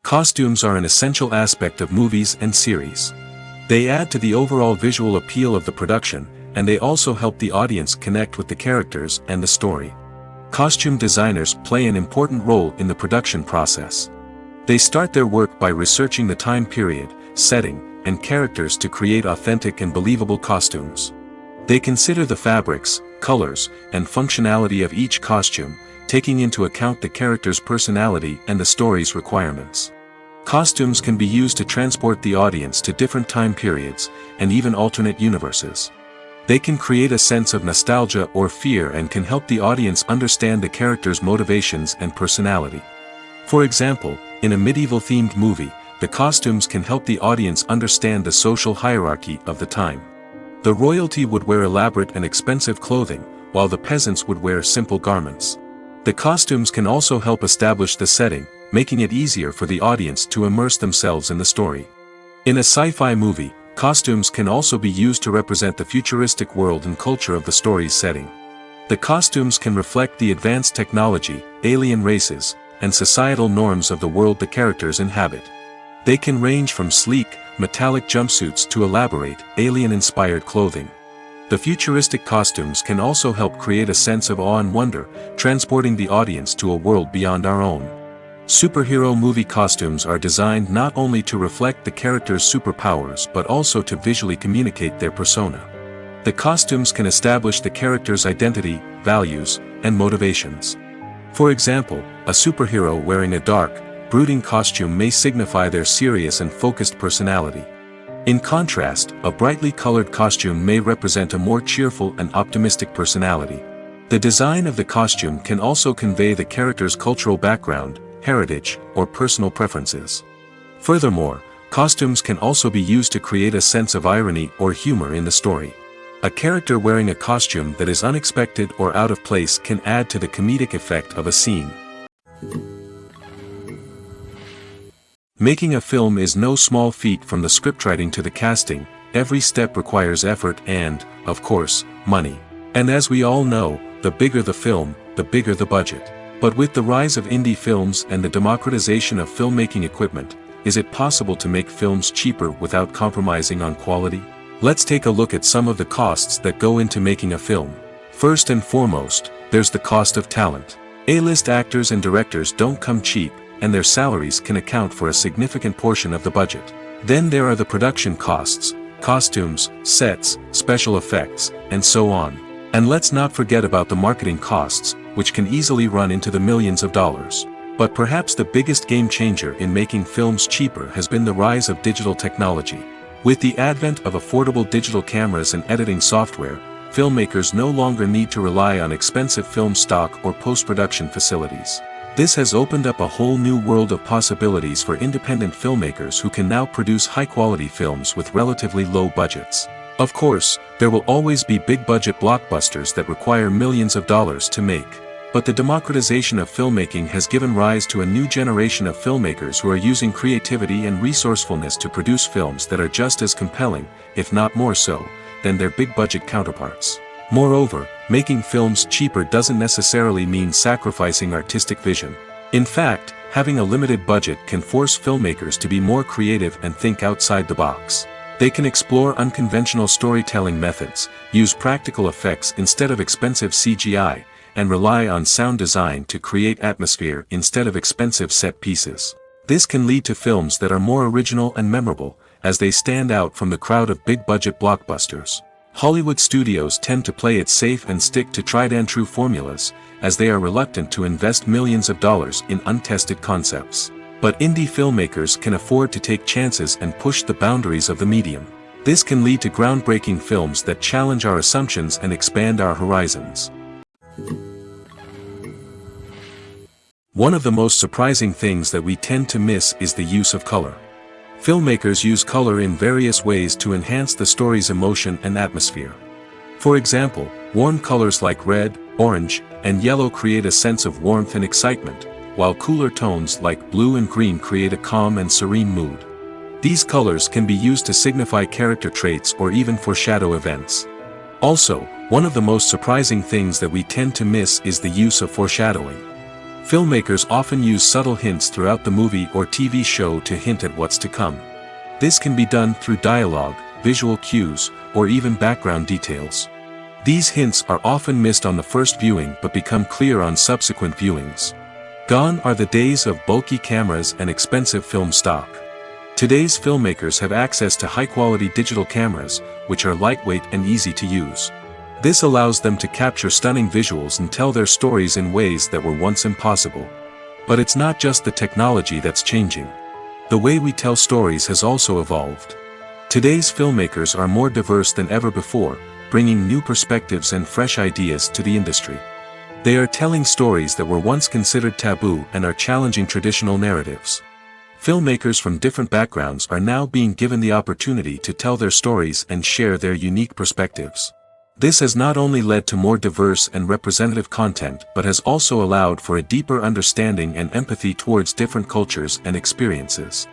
Costumes are an essential aspect of movies and series. They add to the overall visual appeal of the production, and they also help the audience connect with the characters and the story. Costume designers play an important role in the production process. They start their work by researching the time period, setting, and characters to create authentic and believable costumes. They consider the fabrics, colors, and functionality of each costume, taking into account the character's personality and the story's requirements. Costumes can be used to transport the audience to different time periods, and even alternate universes. They can create a sense of nostalgia or fear and can help the audience understand the character's motivations and personality. For example, in a medieval-themed movie, the costumes can help the audience understand the social hierarchy of the time. The royalty would wear elaborate and expensive clothing, while the peasants would wear simple garments. The costumes can also help establish the setting, making it easier for the audience to immerse themselves in the story. In a sci-fi movie, costumes can also be used to represent the futuristic world and culture of the story's setting. The costumes can reflect the advanced technology, alien races, and societal norms of the world the characters inhabit. They can range from sleek, metallic jumpsuits to elaborate, alien-inspired clothing. The futuristic costumes can also help create a sense of awe and wonder, transporting the audience to a world beyond our own. Superhero movie costumes are designed not only to reflect the character's superpowers but also to visually communicate their persona. The costumes can establish the character's identity, values, and motivations. For example, a superhero wearing a dark, brooding costume may signify their serious and focused personality. In contrast, a brightly colored costume may represent a more cheerful and optimistic personality. The design of the costume can also convey the character's cultural background, heritage, or personal preferences. Furthermore, costumes can also be used to create a sense of irony or humor in the story. A character wearing a costume that is unexpected or out of place can add to the comedic effect of a scene. Making a film is no small feat. From the scriptwriting to the casting, every step requires effort and, of course, money. And as we all know, the bigger the film, the bigger the budget. But with the rise of indie films and the democratization of filmmaking equipment, is it possible to make films cheaper without compromising on quality? Let's take a look at some of the costs that go into making a film. First and foremost, there's the cost of talent. A-list actors and directors don't come cheap, and their salaries can account for a significant portion of the budget. Then there are the production costs, costumes, sets, special effects, and so on. And let's not forget about the marketing costs, which can easily run into the millions of dollars. But perhaps the biggest game changer in making films cheaper has been the rise of digital technology. With the advent of affordable digital cameras and editing software, filmmakers no longer need to rely on expensive film stock or post-production facilities. This has opened up a whole new world of possibilities for independent filmmakers who can now produce high-quality films with relatively low budgets. Of course, there will always be big-budget blockbusters that require millions of dollars to make. But the democratization of filmmaking has given rise to a new generation of filmmakers who are using creativity and resourcefulness to produce films that are just as compelling, if not more so, than their big-budget counterparts. Moreover, making films cheaper doesn't necessarily mean sacrificing artistic vision. In fact, having a limited budget can force filmmakers to be more creative and think outside the box. They can explore unconventional storytelling methods, use practical effects instead of expensive CGI, and rely on sound design to create atmosphere instead of expensive set pieces. This can lead to films that are more original and memorable, as they stand out from the crowd of big-budget blockbusters. Hollywood studios tend to play it safe and stick to tried-and-true formulas, as they are reluctant to invest millions of dollars in untested concepts. But indie filmmakers can afford to take chances and push the boundaries of the medium. This can lead to groundbreaking films that challenge our assumptions and expand our horizons. One of the most surprising things that we tend to miss is the use of color. Filmmakers use color in various ways to enhance the story's emotion and atmosphere. For example, warm colors like red, orange, and yellow create a sense of warmth and excitement, while cooler tones like blue and green create a calm and serene mood. These colors can be used to signify character traits or even foreshadow events. Also, one of the most surprising things that we tend to miss is the use of foreshadowing. Filmmakers often use subtle hints throughout the movie or TV show to hint at what's to come. This can be done through dialogue, visual cues, or even background details. These hints are often missed on the first viewing but become clear on subsequent viewings. Gone are the days of bulky cameras and expensive film stock. Today's filmmakers have access to high-quality digital cameras, which are lightweight and easy to use. This allows them to capture stunning visuals and tell their stories in ways that were once impossible. But it's not just the technology that's changing. The way we tell stories has also evolved. Today's filmmakers are more diverse than ever before, bringing new perspectives and fresh ideas to the industry. They are telling stories that were once considered taboo and are challenging traditional narratives. Filmmakers from different backgrounds are now being given the opportunity to tell their stories and share their unique perspectives. This has not only led to more diverse and representative content but has also allowed for a deeper understanding and empathy towards different cultures and experiences.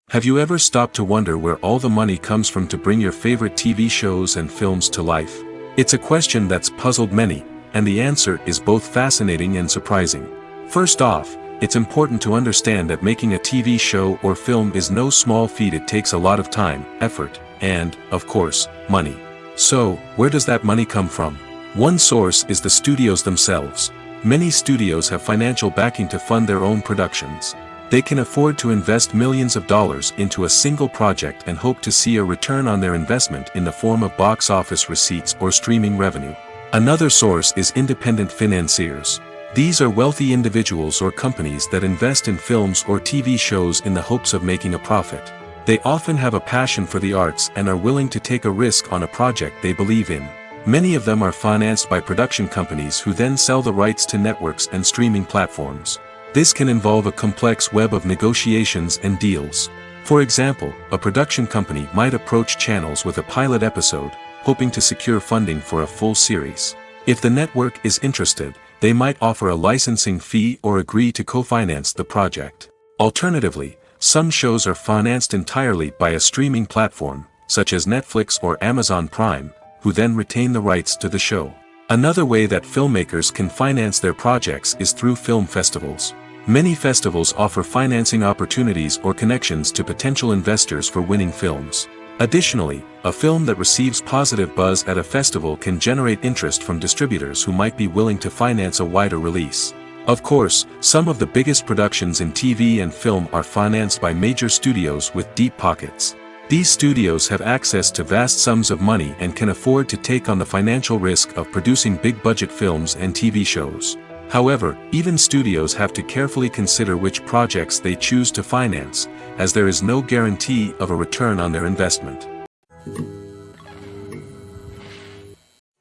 Have you ever stopped to wonder where all the money comes from to bring your favorite TV shows and films to life? It's a question that's puzzled many, and the answer is both fascinating and surprising. First off, it's important to understand that making a TV show or film is no small feat. It takes a lot of time, effort, and, of course, money. So, where does that money come from? One source is the studios themselves. Many studios have financial backing to fund their own productions. They can afford to invest millions of dollars into a single project and hope to see a return on their investment in the form of box office receipts or streaming revenue. Another source is independent financiers. These are wealthy individuals or companies that invest in films or TV shows in the hopes of making a profit. They often have a passion for the arts and are willing to take a risk on a project they believe in. Many of them are financed by production companies who then sell the rights to networks and streaming platforms. This can involve a complex web of negotiations and deals. For example, a production company might approach channels with a pilot episode, hoping to secure funding for a full series. If the network is interested, they might offer a licensing fee or agree to co-finance the project. Alternatively, some shows are financed entirely by a streaming platform, such as Netflix or Amazon Prime, who then retain the rights to the show. Another way that filmmakers can finance their projects is through film festivals. Many festivals offer financing opportunities or connections to potential investors for winning films. Additionally, a film that receives positive buzz at a festival can generate interest from distributors who might be willing to finance a wider release. Of course, some of the biggest productions in TV and film are financed by major studios with deep pockets. These studios have access to vast sums of money and can afford to take on the financial risk of producing big-budget films and TV shows. However, even studios have to carefully consider which projects they choose to finance, as there is no guarantee of a return on their investment.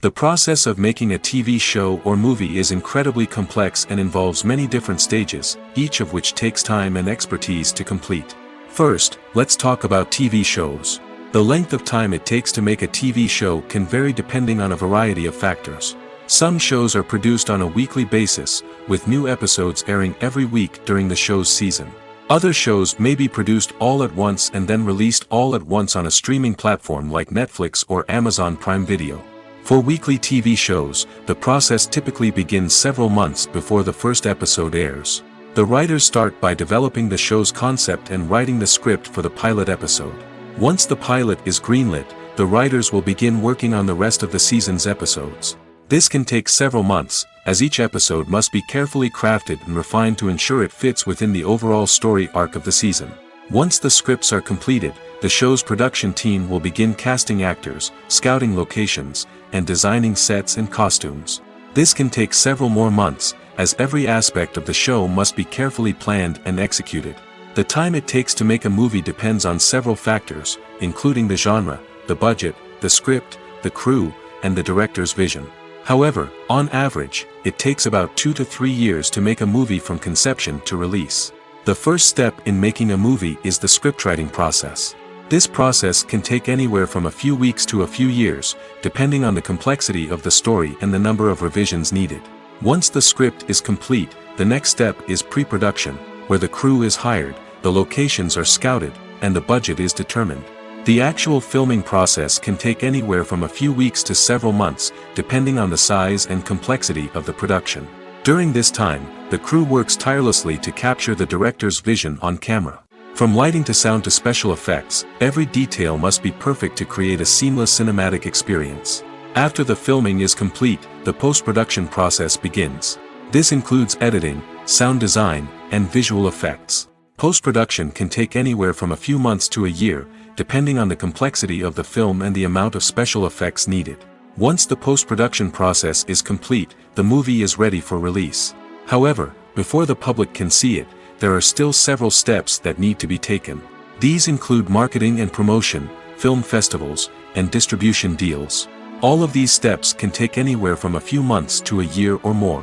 The process of making a TV show or movie is incredibly complex and involves many different stages, each of which takes time and expertise to complete. First, let's talk about TV shows. The length of time it takes to make a TV show can vary depending on a variety of factors. Some shows are produced on a weekly basis, with new episodes airing every week during the show's season. Other shows may be produced all at once and then released all at once on a streaming platform like Netflix or Amazon Prime Video. For weekly TV shows, the process typically begins several months before the first episode airs. The writers start by developing the show's concept and writing the script for the pilot episode. Once the pilot is greenlit, the writers will begin working on the rest of the season's episodes. This can take several months, as each episode must be carefully crafted and refined to ensure it fits within the overall story arc of the season. Once the scripts are completed, the show's production team will begin casting actors, scouting locations, and designing sets and costumes. This can take several more months, as every aspect of the show must be carefully planned and executed. The time it takes to make a movie depends on several factors, including the genre, the budget, the script, the crew, and the director's vision. However, on average, it takes about 2 to 3 years to make a movie from conception to release. The first step in making a movie is the scriptwriting process. This process can take anywhere from a few weeks to a few years, depending on the complexity of the story and the number of revisions needed. Once the script is complete, the next step is pre-production, where the crew is hired, the locations are scouted, and the budget is determined. The actual filming process can take anywhere from a few weeks to several months, depending on the size and complexity of the production. During this time, the crew works tirelessly to capture the director's vision on camera. From lighting to sound to special effects, every detail must be perfect to create a seamless cinematic experience. After the filming is complete, the post-production process begins. This includes editing, sound design, and visual effects. Post-production can take anywhere from a few months to a year, depending on the complexity of the film and the amount of special effects needed. Once the post-production process is complete, the movie is ready for release. However, before the public can see it, there are still several steps that need to be taken. These include marketing and promotion, film festivals, and distribution deals. All of these steps can take anywhere from a few months to a year or more.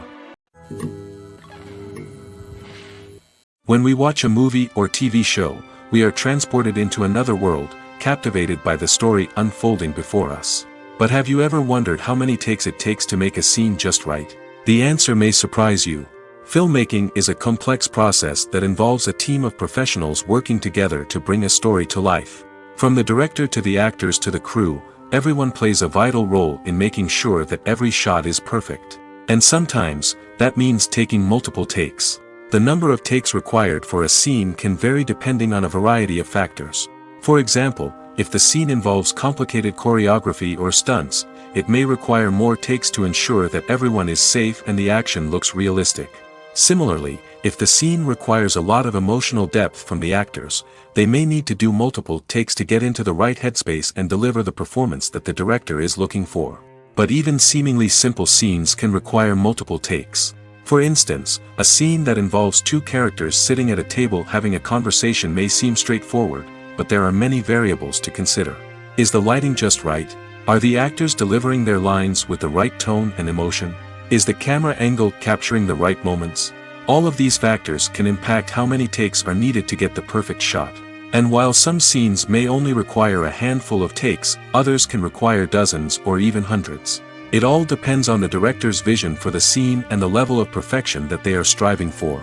When we watch a movie or TV show, we are transported into another world, captivated by the story unfolding before us. But have you ever wondered how many takes it takes to make a scene just right? The answer may surprise you. Filmmaking is a complex process that involves a team of professionals working together to bring a story to life. From the director to the actors to the crew, everyone plays a vital role in making sure that every shot is perfect. And sometimes, that means taking multiple takes. The number of takes required for a scene can vary depending on a variety of factors. For example, if the scene involves complicated choreography or stunts, it may require more takes to ensure that everyone is safe and the action looks realistic. Similarly, if the scene requires a lot of emotional depth from the actors, they may need to do multiple takes to get into the right headspace and deliver the performance that the director is looking for. But even seemingly simple scenes can require multiple takes. For instance, a scene that involves two characters sitting at a table having a conversation may seem straightforward, but there are many variables to consider. Is the lighting just right? Are the actors delivering their lines with the right tone and emotion? Is the camera angle capturing the right moments? All of these factors can impact how many takes are needed to get the perfect shot. And while some scenes may only require a handful of takes, others can require dozens or even hundreds. It all depends on the director's vision for the scene and the level of perfection that they are striving for.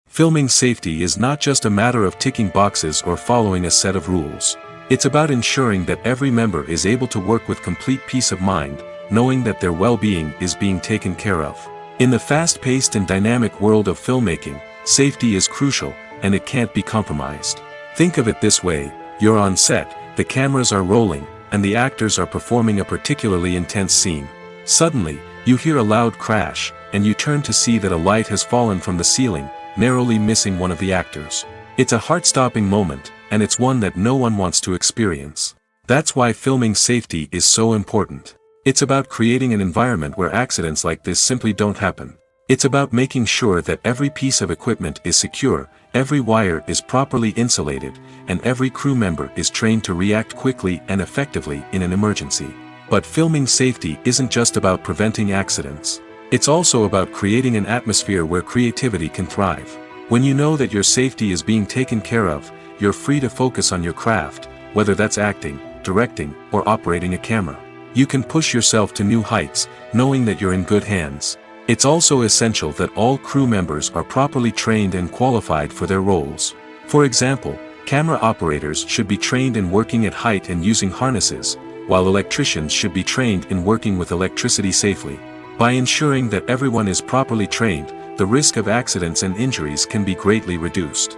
Filming safety is not just a matter of ticking boxes or following a set of rules. It's about ensuring that every member is able to work with complete peace of mind, knowing that their well-being is being taken care of. In the fast-paced and dynamic world of filmmaking, safety is crucial, and it can't be compromised. Think of it this way: you're on set, the cameras are rolling, and the actors are performing a particularly intense scene. Suddenly, you hear a loud crash, and you turn to see that a light has fallen from the ceiling, narrowly missing one of the actors. It's a heart-stopping moment, and it's one that no one wants to experience. That's why filming safety is so important. It's about creating an environment where accidents like this simply don't happen. It's about making sure that every piece of equipment is secure, every wire is properly insulated, and every crew member is trained to react quickly and effectively in an emergency. But filming safety isn't just about preventing accidents. It's also about creating an atmosphere where creativity can thrive. When you know that your safety is being taken care of, you're free to focus on your craft, whether that's acting, directing, or operating a camera. You can push yourself to new heights, knowing that you're in good hands. It's also essential that all crew members are properly trained and qualified for their roles. For example, camera operators should be trained in working at height and using harnesses, while electricians should be trained in working with electricity safely. By ensuring that everyone is properly trained, the risk of accidents and injuries can be greatly reduced.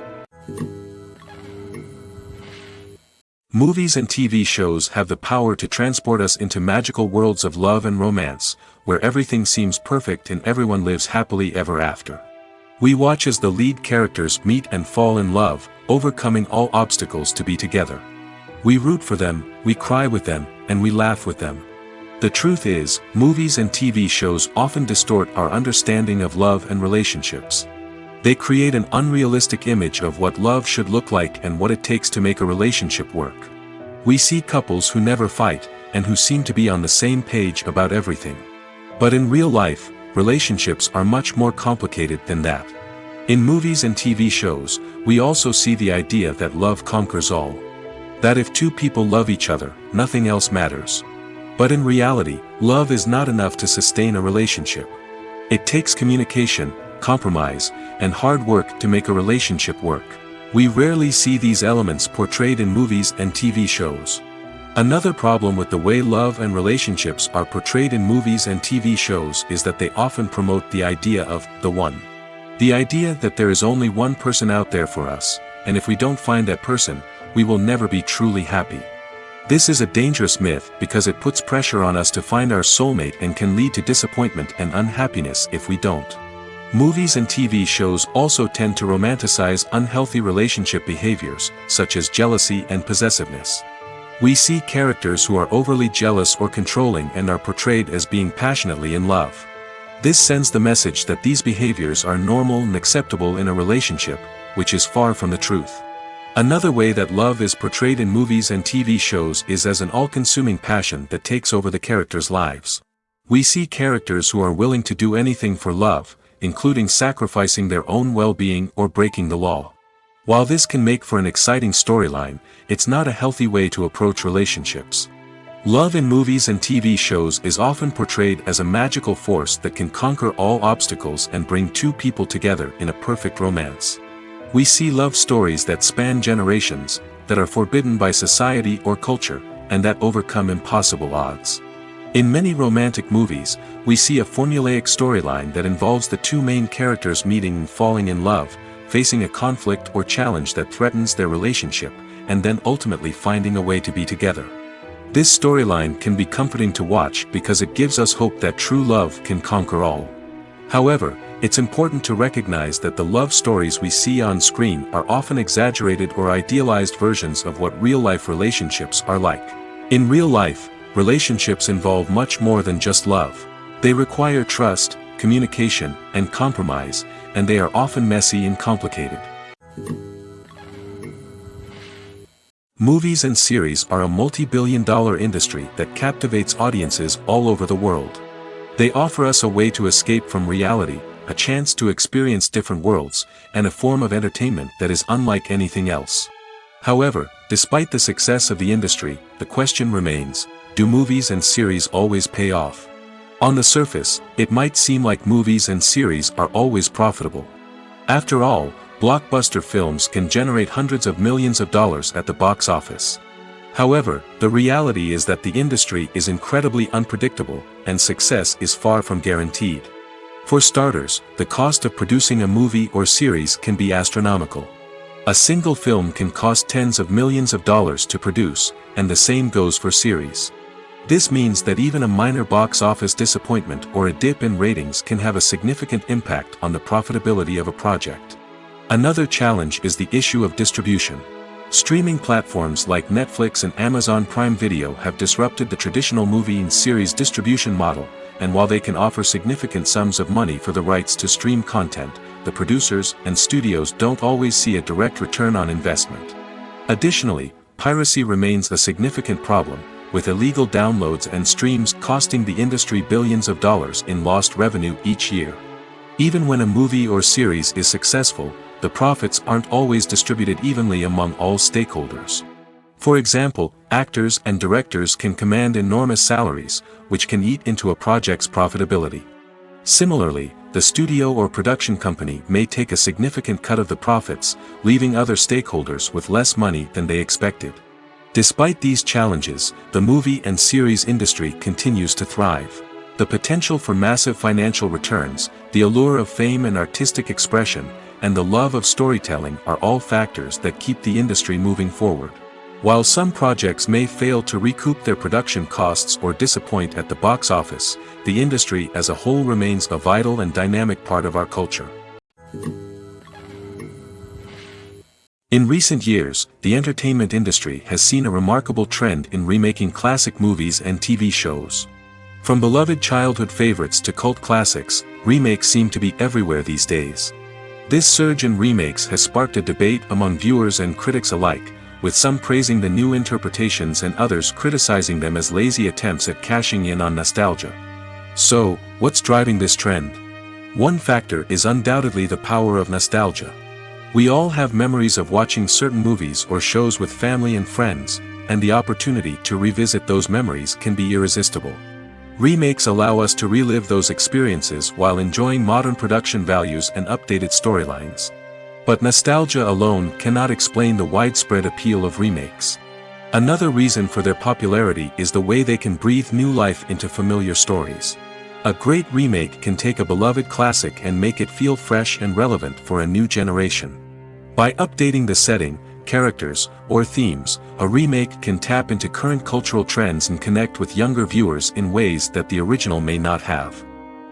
Movies and TV shows have the power to transport us into magical worlds of love and romance, where everything seems perfect and everyone lives happily ever after. We watch as the lead characters meet and fall in love, overcoming all obstacles to be together. We root for them, we cry with them, and we laugh with them. The truth is, movies and TV shows often distort our understanding of love and relationships. They create an unrealistic image of what love should look like and what it takes to make a relationship work. We see couples who never fight, and who seem to be on the same page about everything. But in real life, relationships are much more complicated than that. In movies and TV shows, we also see the idea that love conquers all. That if two people love each other, nothing else matters. But in reality, love is not enough to sustain a relationship. It takes communication, compromise, and hard work to make a relationship work. We rarely see these elements portrayed in movies and TV shows. Another problem with the way love and relationships are portrayed in movies and TV shows is that they often promote the idea of the one. The idea that there is only one person out there for us, and if we don't find that person, we will never be truly happy. This is a dangerous myth because it puts pressure on us to find our soulmate and can lead to disappointment and unhappiness if we don't. Movies and TV shows also tend to romanticize unhealthy relationship behaviors, such as jealousy and possessiveness. We see characters who are overly jealous or controlling and are portrayed as being passionately in love. This sends the message that these behaviors are normal and acceptable in a relationship, which is far from the truth. Another way that love is portrayed in movies and TV shows is as an all-consuming passion that takes over the characters' lives. We see characters who are willing to do anything for love, including sacrificing their own well-being or breaking the law. While this can make for an exciting storyline, it's not a healthy way to approach relationships. Love in movies and TV shows is often portrayed as a magical force that can conquer all obstacles and bring two people together in a perfect romance. We see love stories that span generations, that are forbidden by society or culture, and that overcome impossible odds. In many romantic movies, we see a formulaic storyline that involves the two main characters meeting and falling in love, facing a conflict or challenge that threatens their relationship, and then ultimately finding a way to be together. This storyline can be comforting to watch because it gives us hope that true love can conquer all. However, it's important to recognize that the love stories we see on screen are often exaggerated or idealized versions of what real-life relationships are like. In real life, relationships involve much more than just love. They require trust, communication, and compromise, and they are often messy and complicated. Movies and series are a multi-billion-dollar industry that captivates audiences all over the world. They offer us a way to escape from reality, a chance to experience different worlds, and a form of entertainment that is unlike anything else. However, despite the success of the industry, the question remains, do movies and series always pay off? On the surface, it might seem like movies and series are always profitable. After all, blockbuster films can generate hundreds of millions of dollars at the box office. However, the reality is that the industry is incredibly unpredictable, and success is far from guaranteed. For starters, the cost of producing a movie or series can be astronomical. A single film can cost tens of millions of dollars to produce, and the same goes for series. This means that even a minor box office disappointment or a dip in ratings can have a significant impact on the profitability of a project. Another challenge is the issue of distribution. Streaming platforms like Netflix and Amazon Prime Video have disrupted the traditional movie and series distribution model, and while they can offer significant sums of money for the rights to stream content, the producers and studios don't always see a direct return on investment. Additionally, piracy remains a significant problem, with illegal downloads and streams costing the industry billions of dollars in lost revenue each year. Even when a movie or series is successful, the profits aren't always distributed evenly among all stakeholders. For example, actors and directors can command enormous salaries, which can eat into a project's profitability. Similarly, the studio or production company may take a significant cut of the profits, leaving other stakeholders with less money than they expected. Despite these challenges, the movie and series industry continues to thrive. The potential for massive financial returns, the allure of fame and artistic expression, and the love of storytelling are all factors that keep the industry moving forward. While some projects may fail to recoup their production costs or disappoint at the box office, the industry as a whole remains a vital and dynamic part of our culture. In recent years, the entertainment industry has seen a remarkable trend in remaking classic movies and TV shows. From beloved childhood favorites to cult classics, remakes seem to be everywhere these days. This surge in remakes has sparked a debate among viewers and critics alike, with some praising the new interpretations and others criticizing them as lazy attempts at cashing in on nostalgia. So, what's driving this trend? One factor is undoubtedly the power of nostalgia. We all have memories of watching certain movies or shows with family and friends, and the opportunity to revisit those memories can be irresistible. Remakes allow us to relive those experiences while enjoying modern production values and updated storylines. But nostalgia alone cannot explain the widespread appeal of remakes. Another reason for their popularity is the way they can breathe new life into familiar stories. A great remake can take a beloved classic and make it feel fresh and relevant for a new generation. By updating the setting, characters, or themes, a remake can tap into current cultural trends and connect with younger viewers in ways that the original may not have.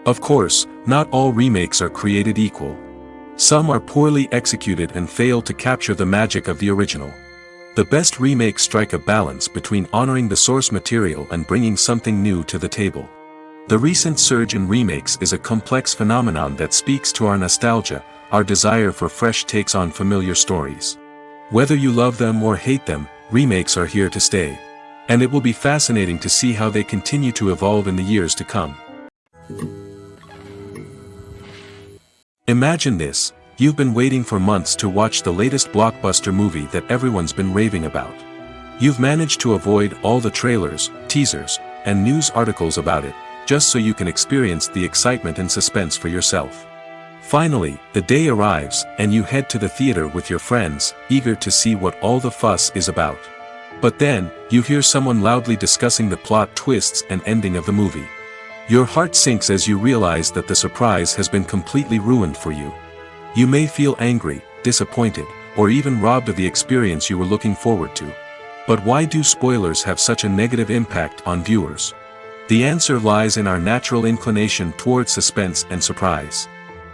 Of course, not all remakes are created equal. Some are poorly executed and fail to capture the magic of the original. The best remakes strike a balance between honoring the source material and bringing something new to the table. The recent surge in remakes is a complex phenomenon that speaks to our nostalgia, our desire for fresh takes on familiar stories. Whether you love them or hate them, remakes are here to stay. And it will be fascinating to see how they continue to evolve in the years to come. Imagine this: you've been waiting for months to watch the latest blockbuster movie that everyone's been raving about. You've managed to avoid all the trailers, teasers, and news articles about it, just so you can experience the excitement and suspense for yourself. Finally, the day arrives, and you head to the theater with your friends, eager to see what all the fuss is about. But then, you hear someone loudly discussing the plot twists and ending of the movie. Your heart sinks as you realize that the surprise has been completely ruined for you. You may feel angry, disappointed, or even robbed of the experience you were looking forward to. But why do spoilers have such a negative impact on viewers? The answer lies in our natural inclination towards suspense and surprise.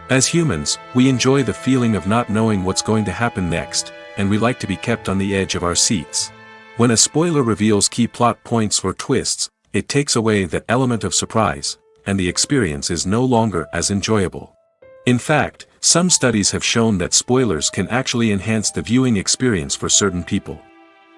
As humans, we enjoy the feeling of not knowing what's going to happen next, and we like to be kept on the edge of our seats. When a spoiler reveals key plot points or twists, it takes away that element of surprise, and the experience is no longer as enjoyable. In fact, some studies have shown that spoilers can actually enhance the viewing experience for certain people.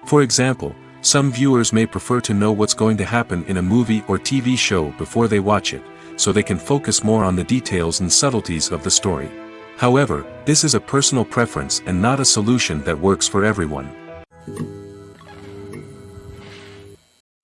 For example, some viewers may prefer to know what's going to happen in a movie or TV show before they watch it, so they can focus more on the details and subtleties of the story. However, this is a personal preference and not a solution that works for everyone.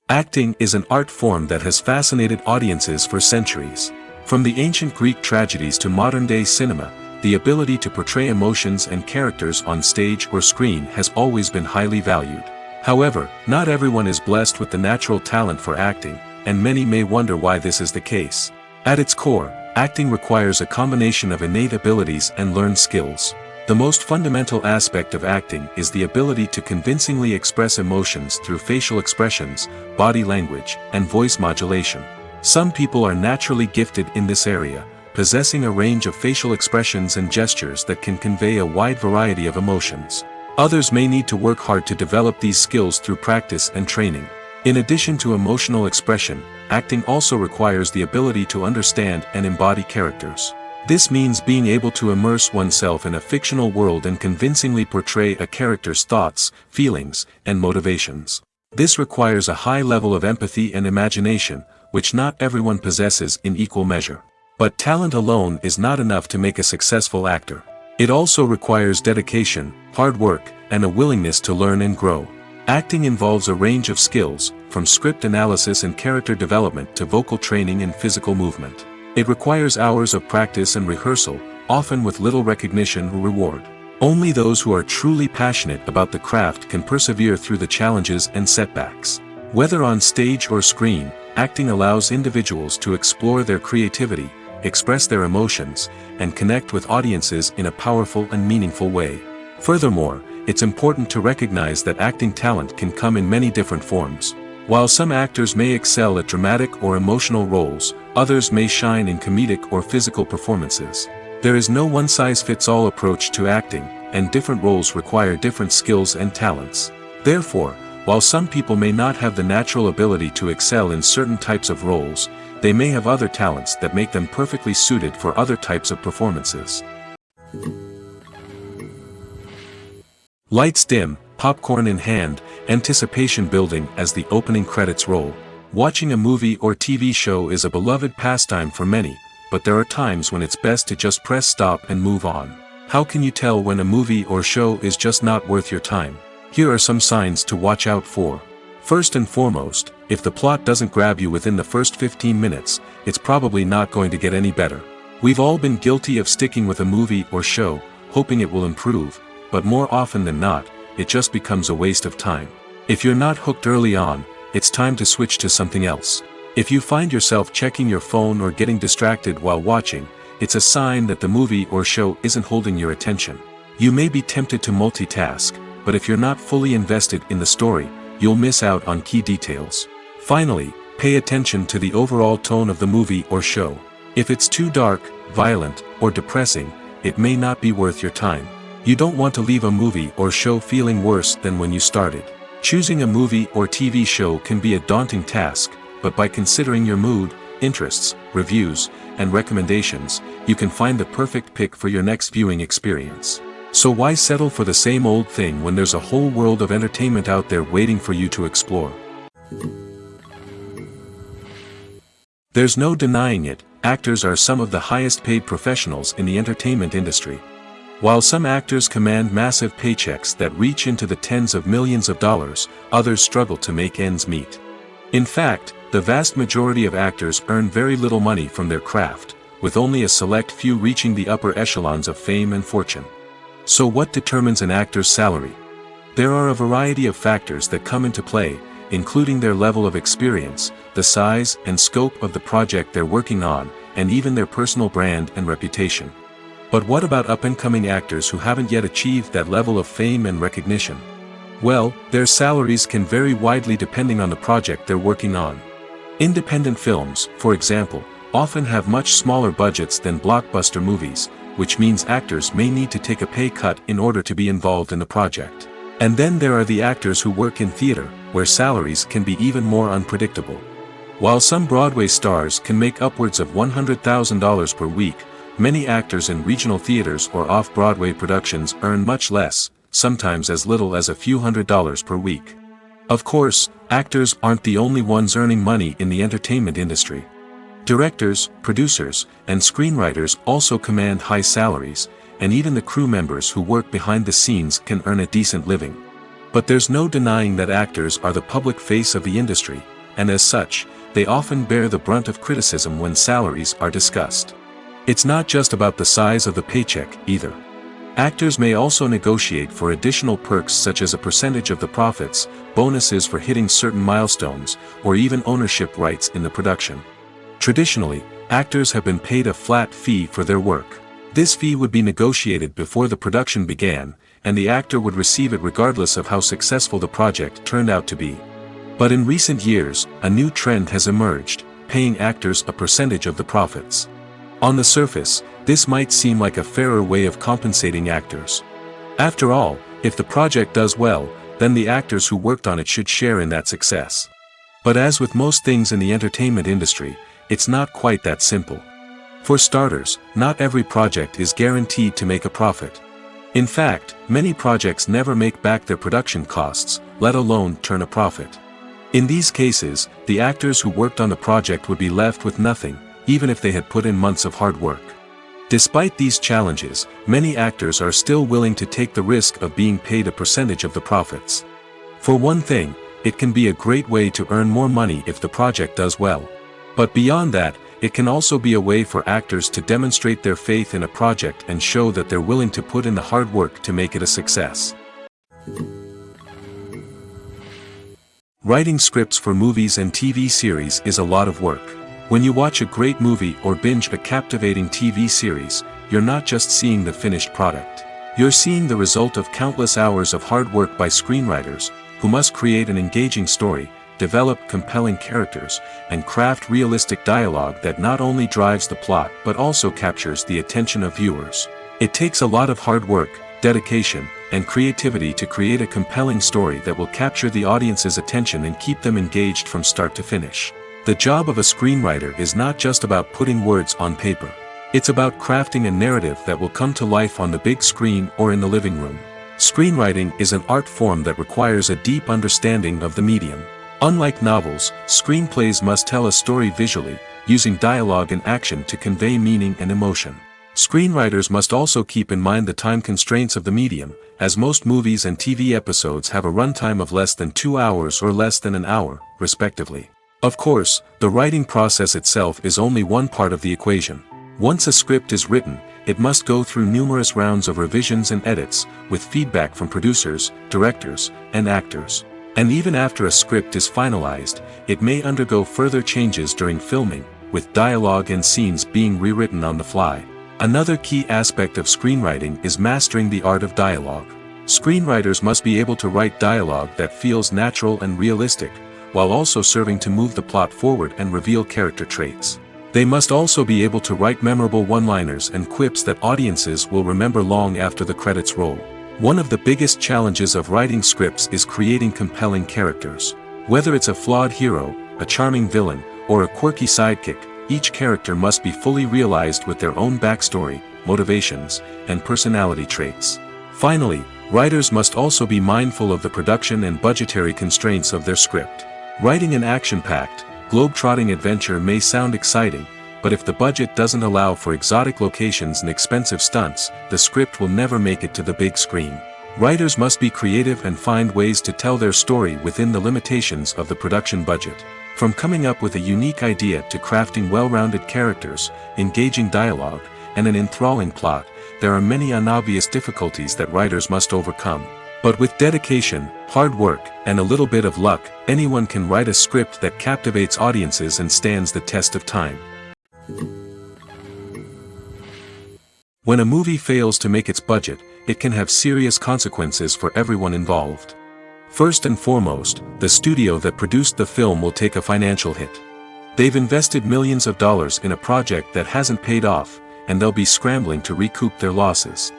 Acting is an art form that has fascinated audiences for centuries. From the ancient Greek tragedies to modern-day cinema, the ability to portray emotions and characters on stage or screen has always been highly valued. However, not everyone is blessed with the natural talent for acting, and many may wonder why this is the case. At its core, acting requires a combination of innate abilities and learned skills. The most fundamental aspect of acting is the ability to convincingly express emotions through facial expressions, body language, and voice modulation. Some people are naturally gifted in this area, possessing a range of facial expressions and gestures that can convey a wide variety of emotions. Others may need to work hard to develop these skills through practice and training. In addition to emotional expression, acting also requires the ability to understand and embody characters. This means being able to immerse oneself in a fictional world and convincingly portray a character's thoughts, feelings, and motivations. This requires a high level of empathy and imagination, which not everyone possesses in equal measure. But talent alone is not enough to make a successful actor. It also requires dedication, hard work, and a willingness to learn and grow. Acting involves a range of skills, from script analysis and character development to vocal training and physical movement. It requires hours of practice and rehearsal, often with little recognition or reward. Only those who are truly passionate about the craft can persevere through the challenges and setbacks. Whether on stage or screen, acting allows individuals to explore their creativity, express their emotions, and connect with audiences in a powerful and meaningful way. Furthermore, it's important to recognize that acting talent can come in many different forms. While some actors may excel at dramatic or emotional roles, others may shine in comedic or physical performances. There is no one-size-fits-all approach to acting, and different roles require different skills and talents. Therefore, while some people may not have the natural ability to excel in certain types of roles, they may have other talents that make them perfectly suited for other types of performances. Lights dim, popcorn in hand, anticipation building as the opening credits roll. Watching a movie or TV show is a beloved pastime for many, but there are times when it's best to just press stop and move on. How can you tell when a movie or show is just not worth your time? Here are some signs to watch out for. First and foremost, if the plot doesn't grab you within the first 15 minutes, it's probably not going to get any better. We've all been guilty of sticking with a movie or show, hoping it will improve, but more often than not, it just becomes a waste of time. If you're not hooked early on, it's time to switch to something else. If you find yourself checking your phone or getting distracted while watching, it's a sign that the movie or show isn't holding your attention. You may be tempted to multitask, but if you're not fully invested in the story, you'll miss out on key details. Finally, pay attention to the overall tone of the movie or show. If it's too dark, violent, or depressing, it may not be worth your time. You don't want to leave a movie or show feeling worse than when you started. Choosing a movie or TV show can be a daunting task, but by considering your mood, interests, reviews, and recommendations, you can find the perfect pick for your next viewing experience. So why settle for the same old thing when there's a whole world of entertainment out there waiting for you to explore? There's no denying it, actors are some of the highest paid professionals in the entertainment industry. While some actors command massive paychecks that reach into the tens of millions of dollars, others struggle to make ends meet. In fact, the vast majority of actors earn very little money from their craft, with only a select few reaching the upper echelons of fame and fortune. So what determines an actor's salary? There are a variety of factors that come into play, including their level of experience, the size and scope of the project they're working on, and even their personal brand and reputation. But what about up-and-coming actors who haven't yet achieved that level of fame and recognition? Well, their salaries can vary widely depending on the project they're working on. Independent films, for example, often have much smaller budgets than blockbuster movies, which means actors may need to take a pay cut in order to be involved in the project. And then there are the actors who work in theater, where salaries can be even more unpredictable. While some Broadway stars can make upwards of $100,000 per week, many actors in regional theaters or off-Broadway productions earn much less, sometimes as little as a few $100s per week. Of course, actors aren't the only ones earning money in the entertainment industry. Directors, producers, and screenwriters also command high salaries, and even the crew members who work behind the scenes can earn a decent living. But there's no denying that actors are the public face of the industry, and as such, they often bear the brunt of criticism when salaries are discussed. It's not just about the size of the paycheck, either. Actors may also negotiate for additional perks such as a percentage of the profits, bonuses for hitting certain milestones, or even ownership rights in the production. Traditionally, actors have been paid a flat fee for their work. This fee would be negotiated before the production began, and the actor would receive it regardless of how successful the project turned out to be. But in recent years, a new trend has emerged, paying actors a percentage of the profits. On the surface, this might seem like a fairer way of compensating actors. After all, if the project does well, then the actors who worked on it should share in that success. But as with most things in the entertainment industry, it's not quite that simple. For starters, not every project is guaranteed to make a profit. In fact, many projects never make back their production costs, let alone turn a profit. In these cases, the actors who worked on the project would be left with nothing, even if they had put in months of hard work. Despite these challenges, many actors are still willing to take the risk of being paid a percentage of the profits. For one thing, it can be a great way to earn more money if the project does well. But beyond that, it can also be a way for actors to demonstrate their faith in a project and show that they're willing to put in the hard work to make it a success. Writing scripts for movies and TV series is a lot of work. When you watch a great movie or binge a captivating TV series, you're not just seeing the finished product. You're seeing the result of countless hours of hard work by screenwriters, who must create an engaging story, develop compelling characters, and craft realistic dialogue that not only drives the plot but also captures the attention of viewers. It takes a lot of hard work, dedication, and creativity to create a compelling story that will capture the audience's attention and keep them engaged from start to finish. The job of a screenwriter is not just about putting words on paper. It's about crafting a narrative that will come to life on the big screen or in the living room. Screenwriting is an art form that requires a deep understanding of the medium. Unlike novels, screenplays must tell a story visually, using dialogue and action to convey meaning and emotion. Screenwriters must also keep in mind the time constraints of the medium, as most movies and TV episodes have a runtime of less than 2 hours or less than an hour, respectively. Of course, the writing process itself is only one part of the equation. Once a script is written, it must go through numerous rounds of revisions and edits, with feedback from producers, directors, and actors. And even after a script is finalized, it may undergo further changes during filming, with dialogue and scenes being rewritten on the fly. Another key aspect of screenwriting is mastering the art of dialogue. Screenwriters must be able to write dialogue that feels natural and realistic, while also serving to move the plot forward and reveal character traits. They must also be able to write memorable one-liners and quips that audiences will remember long after the credits roll. One of the biggest challenges of writing scripts is creating compelling characters. Whether it's a flawed hero, a charming villain, or a quirky sidekick, each character must be fully realized with their own backstory, motivations, and personality traits. Finally, writers must also be mindful of the production and budgetary constraints of their script. Writing an action-packed, globe-trotting adventure may sound exciting, but if the budget doesn't allow for exotic locations and expensive stunts, the script will never make it to the big screen. Writers must be creative and find ways to tell their story within the limitations of the production budget. From coming up with a unique idea to crafting well-rounded characters, engaging dialogue, and an enthralling plot, there are many unobvious difficulties that writers must overcome. But with dedication, hard work, and a little bit of luck, anyone can write a script that captivates audiences and stands the test of time. When a movie fails to make its budget, it can have serious consequences for everyone involved. First and foremost, the studio that produced the film will take a financial hit. They've invested millions of dollars in a project that hasn't paid off, and they'll be scrambling to recoup their losses.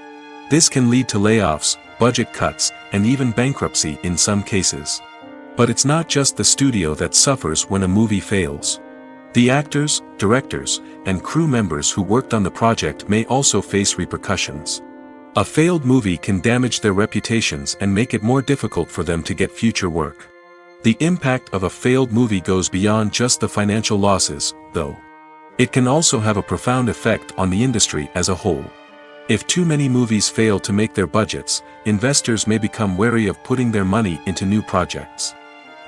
This can lead to layoffs, budget cuts, and even bankruptcy in some cases. But it's not just the studio that suffers when a movie fails. The actors, directors, and crew members who worked on the project may also face repercussions. A failed movie can damage their reputations and make it more difficult for them to get future work. The impact of a failed movie goes beyond just the financial losses, though. It can also have a profound effect on the industry as a whole. If too many movies fail to make their budgets, investors may become wary of putting their money into new projects.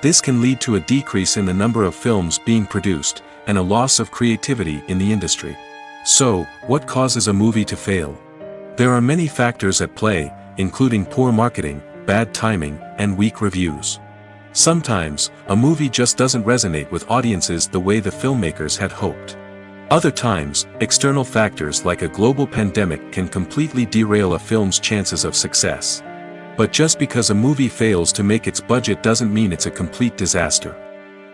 This can lead to a decrease in the number of films being produced, and a loss of creativity in the industry. So, what causes a movie to fail? There are many factors at play, including poor marketing, bad timing, and weak reviews. Sometimes, a movie just doesn't resonate with audiences the way the filmmakers had hoped. Other times, external factors like a global pandemic can completely derail a film's chances of success. But just because a movie fails to make its budget doesn't mean it's a complete disaster.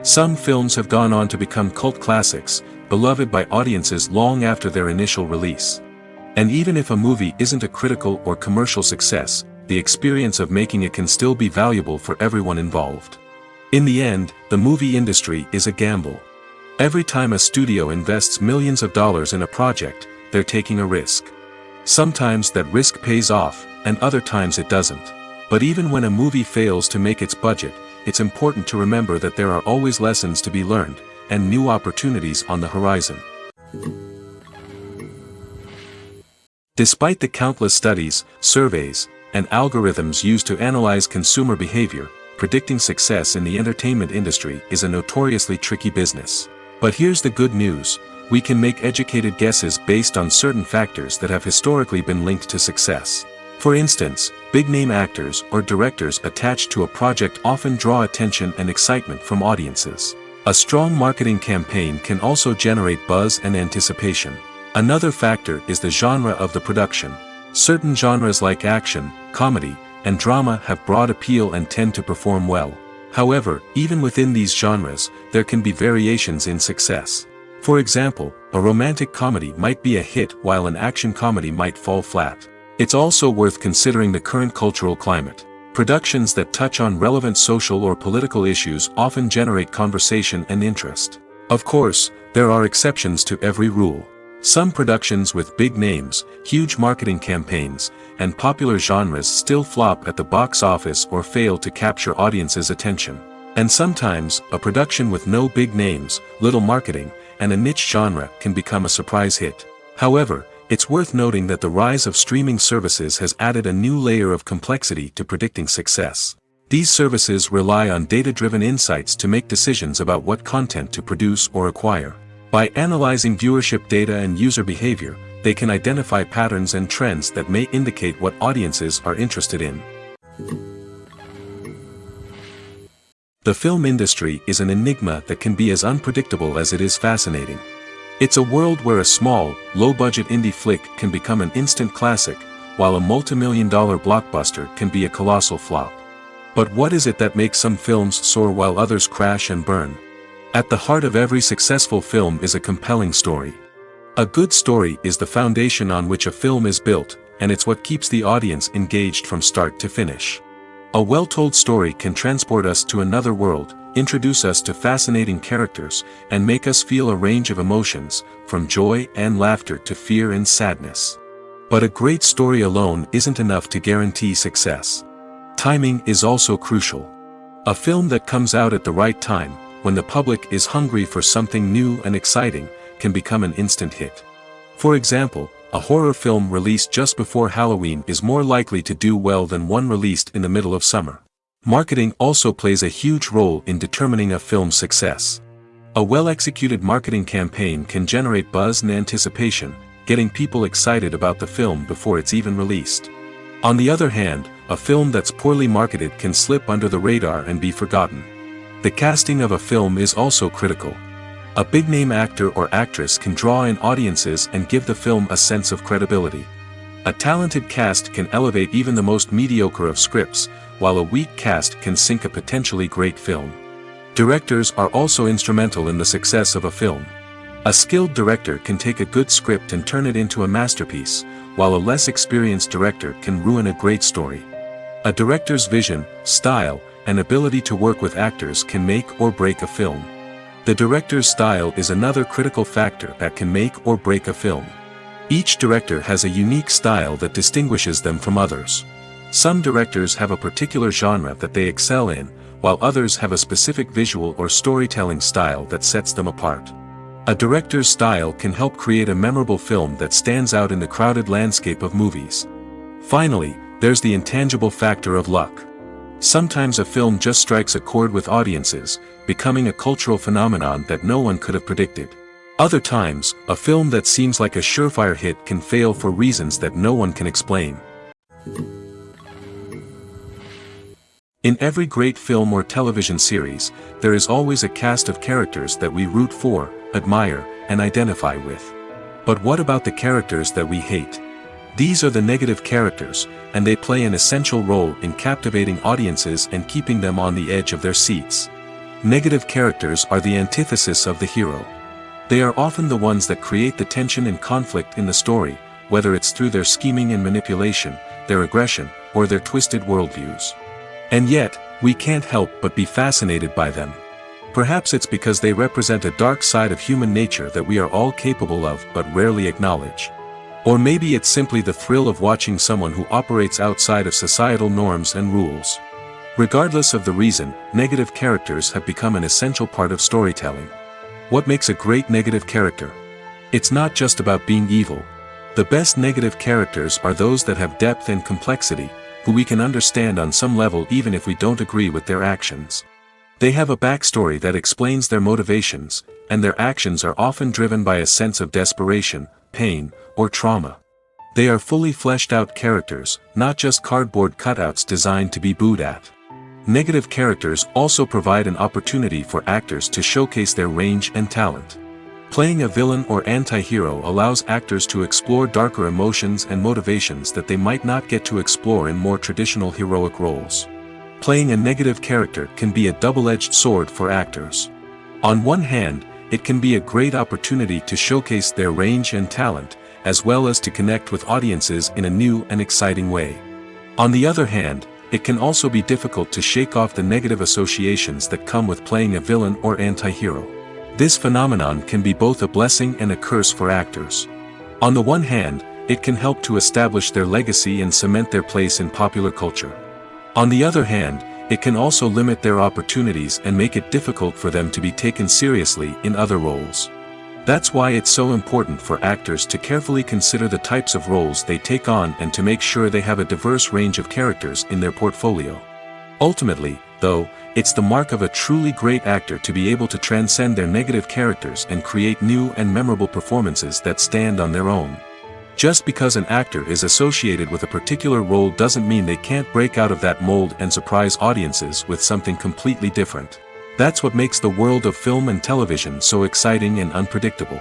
Some films have gone on to become cult classics, beloved by audiences long after their initial release. And even if a movie isn't a critical or commercial success, the experience of making it can still be valuable for everyone involved. In the end, the movie industry is a gamble. Every time a studio invests millions of dollars in a project, they're taking a risk. Sometimes that risk pays off, and other times it doesn't. But even when a movie fails to make its budget, it's important to remember that there are always lessons to be learned, and new opportunities on the horizon. Despite the countless studies, surveys, and algorithms used to analyze consumer behavior, predicting success in the entertainment industry is a notoriously tricky business. But here's the good news: we can make educated guesses based on certain factors that have historically been linked to success. For instance, big-name actors or directors attached to a project often draw attention and excitement from audiences. A strong marketing campaign can also generate buzz and anticipation. Another factor is the genre of the production. Certain genres like action, comedy, and drama have broad appeal and tend to perform well. However, even within these genres, there can be variations in success. For example, a romantic comedy might be a hit while an action comedy might fall flat. It's also worth considering the current cultural climate. Productions that touch on relevant social or political issues often generate conversation and interest. Of course, there are exceptions to every rule. Some productions with big names, huge marketing campaigns, and popular genres still flop at the box office or fail to capture audiences' attention. And sometimes, a production with no big names, little marketing, and a niche genre can become a surprise hit. However, it's worth noting that the rise of streaming services has added a new layer of complexity to predicting success. These services rely on data-driven insights to make decisions about what content to produce or acquire. By analyzing viewership data and user behavior, they can identify patterns and trends that may indicate what audiences are interested in. The film industry is an enigma that can be as unpredictable as it is fascinating. It's a world where a small, low-budget indie flick can become an instant classic, while a multi-million-dollar blockbuster can be a colossal flop. But what is it that makes some films soar while others crash and burn? At the heart of every successful film is a compelling story. A good story is the foundation on which a film is built, and it's what keeps the audience engaged from start to finish. A well-told story can transport us to another world, introduce us to fascinating characters, and make us feel a range of emotions, from joy and laughter to fear and sadness. But a great story alone isn't enough to guarantee success. Timing is also crucial. A film that comes out at the right time, when the public is hungry for something new and exciting, can become an instant hit. For example, a horror film released just before Halloween is more likely to do well than one released in the middle of summer. Marketing also plays a huge role in determining a film's success. A well-executed marketing campaign can generate buzz and anticipation, getting people excited about the film before it's even released. On the other hand, a film that's poorly marketed can slip under the radar and be forgotten. The casting of a film is also critical. A big-name actor or actress can draw in audiences and give the film a sense of credibility. A talented cast can elevate even the most mediocre of scripts, while a weak cast can sink a potentially great film. Directors are also instrumental in the success of a film. A skilled director can take a good script and turn it into a masterpiece, while a less experienced director can ruin a great story. A director's vision, style, and ability to work with actors can make or break a film. The director's style is another critical factor that can make or break a film. Each director has a unique style that distinguishes them from others. Some directors have a particular genre that they excel in, while others have a specific visual or storytelling style that sets them apart. A director's style can help create a memorable film that stands out in the crowded landscape of movies. Finally, there's the intangible factor of luck. Sometimes a film just strikes a chord with audiences, becoming a cultural phenomenon that no one could have predicted. Other times, a film that seems like a surefire hit can fail for reasons that no one can explain. In every great film or television series, there is always a cast of characters that we root for, admire, and identify with. But what about the characters that we hate? These are the negative characters, and they play an essential role in captivating audiences and keeping them on the edge of their seats. Negative characters are the antithesis of the hero. They are often the ones that create the tension and conflict in the story, whether it's through their scheming and manipulation, their aggression, or their twisted worldviews. And yet, we can't help but be fascinated by them. Perhaps it's because they represent a dark side of human nature that we are all capable of but rarely acknowledge. Or maybe it's simply the thrill of watching someone who operates outside of societal norms and rules. Regardless of the reason, negative characters have become an essential part of storytelling. What makes a great negative character? It's not just about being evil. The best negative characters are those that have depth and complexity, who we can understand on some level even if we don't agree with their actions. They have a backstory that explains their motivations, and their actions are often driven by a sense of desperation, pain, or trauma. They are fully fleshed out characters, not just cardboard cutouts designed to be booed at. Negative characters also provide an opportunity for actors to showcase their range and talent. Playing a villain or anti-hero allows actors to explore darker emotions and motivations that they might not get to explore in more traditional heroic roles. Playing a negative character can be a double-edged sword for actors. On one hand, it can be a great opportunity to showcase their range and talent, as well as to connect with audiences in a new and exciting way. On the other hand, it can also be difficult to shake off the negative associations that come with playing a villain or anti-hero. This phenomenon can be both a blessing and a curse for actors. On the one hand, it can help to establish their legacy and cement their place in popular culture. On the other hand, it can also limit their opportunities and make it difficult for them to be taken seriously in other roles. That's why it's so important for actors to carefully consider the types of roles they take on and to make sure they have a diverse range of characters in their portfolio. Ultimately, though, it's the mark of a truly great actor to be able to transcend their negative characters and create new and memorable performances that stand on their own. Just because an actor is associated with a particular role doesn't mean they can't break out of that mold and surprise audiences with something completely different. That's what makes the world of film and television so exciting and unpredictable.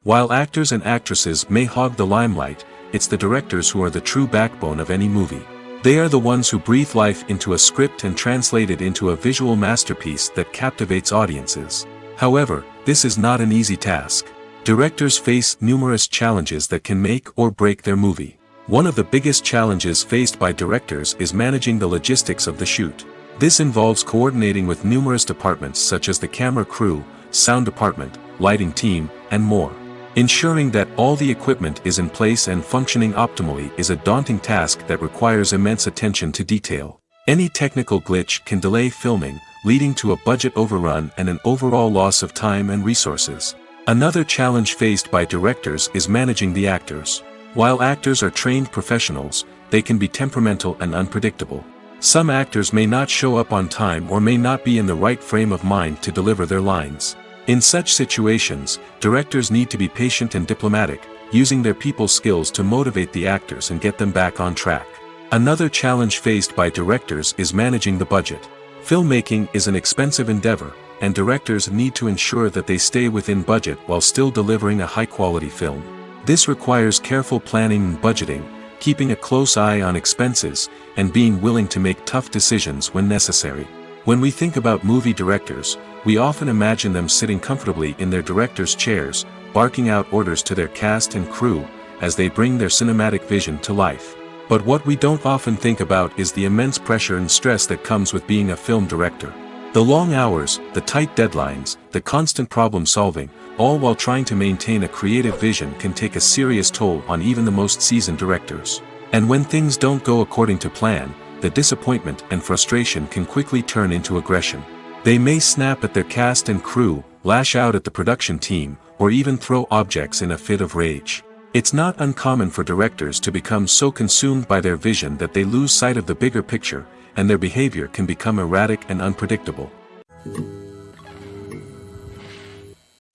While actors and actresses may hog the limelight, it's the directors who are the true backbone of any movie. They are the ones who breathe life into a script and translate it into a visual masterpiece that captivates audiences. However, this is not an easy task. Directors face numerous challenges that can make or break their movie. One of the biggest challenges faced by directors is managing the logistics of the shoot. This involves coordinating with numerous departments such as the camera crew, sound department, lighting team, and more. Ensuring that all the equipment is in place and functioning optimally is a daunting task that requires immense attention to detail. Any technical glitch can delay filming, leading to a budget overrun and an overall loss of time and resources. Another challenge faced by directors is managing the actors. While actors are trained professionals, they can be temperamental and unpredictable. Some actors may not show up on time or may not be in the right frame of mind to deliver their lines. In such situations, directors need to be patient and diplomatic, using their people skills to motivate the actors and get them back on track. Another challenge faced by directors is managing the budget. Filmmaking is an expensive endeavor, and directors need to ensure that they stay within budget while still delivering a high-quality film. This requires careful planning and budgeting, keeping a close eye on expenses, and being willing to make tough decisions when necessary. When we think about movie directors, we often imagine them sitting comfortably in their director's chairs, barking out orders to their cast and crew, as they bring their cinematic vision to life. But what we don't often think about is the immense pressure and stress that comes with being a film director. The long hours, the tight deadlines, the constant problem solving, all while trying to maintain a creative vision can take a serious toll on even the most seasoned directors. And when things don't go according to plan, the disappointment and frustration can quickly turn into aggression. They may snap at their cast and crew, lash out at the production team, or even throw objects in a fit of rage. It's not uncommon for directors to become so consumed by their vision that they lose sight of the bigger picture, and their behavior can become erratic and unpredictable.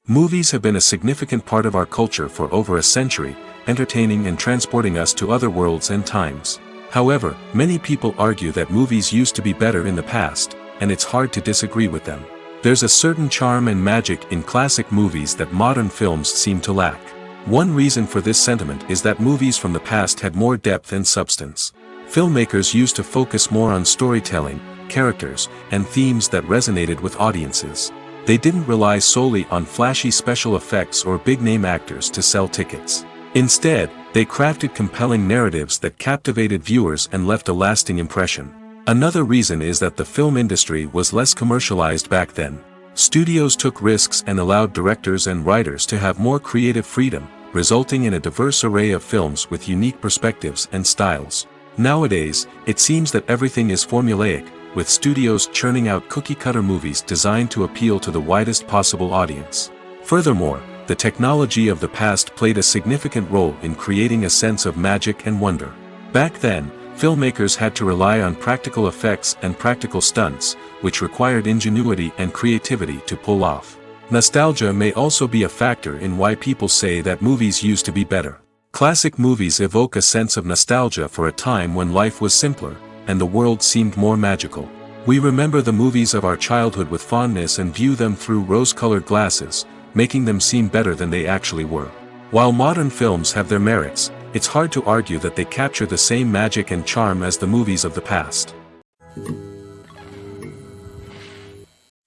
Movies have been a significant part of our culture for over a century, entertaining and transporting us to other worlds and times. However, many people argue that movies used to be better in the past, and it's hard to disagree with them. There's a certain charm and magic in classic movies that modern films seem to lack. One reason for this sentiment is that movies from the past had more depth and substance. Filmmakers used to focus more on storytelling, characters, and themes that resonated with audiences. They didn't rely solely on flashy special effects or big-name actors to sell tickets. Instead, they crafted compelling narratives that captivated viewers and left a lasting impression. Another reason is that the film industry was less commercialized back then. Studios took risks and allowed directors and writers to have more creative freedom, resulting in a diverse array of films with unique perspectives and styles. Nowadays, it seems that everything is formulaic, with studios churning out cookie-cutter movies designed to appeal to the widest possible audience. Furthermore, the technology of the past played a significant role in creating a sense of magic and wonder. Back then, filmmakers had to rely on practical effects and practical stunts, which required ingenuity and creativity to pull off. Nostalgia may also be a factor in why people say that movies used to be better. Classic movies evoke a sense of nostalgia for a time when life was simpler, and the world seemed more magical. We remember the movies of our childhood with fondness and view them through rose-colored glasses, making them seem better than they actually were. While modern films have their merits, it's hard to argue that they capture the same magic and charm as the movies of the past.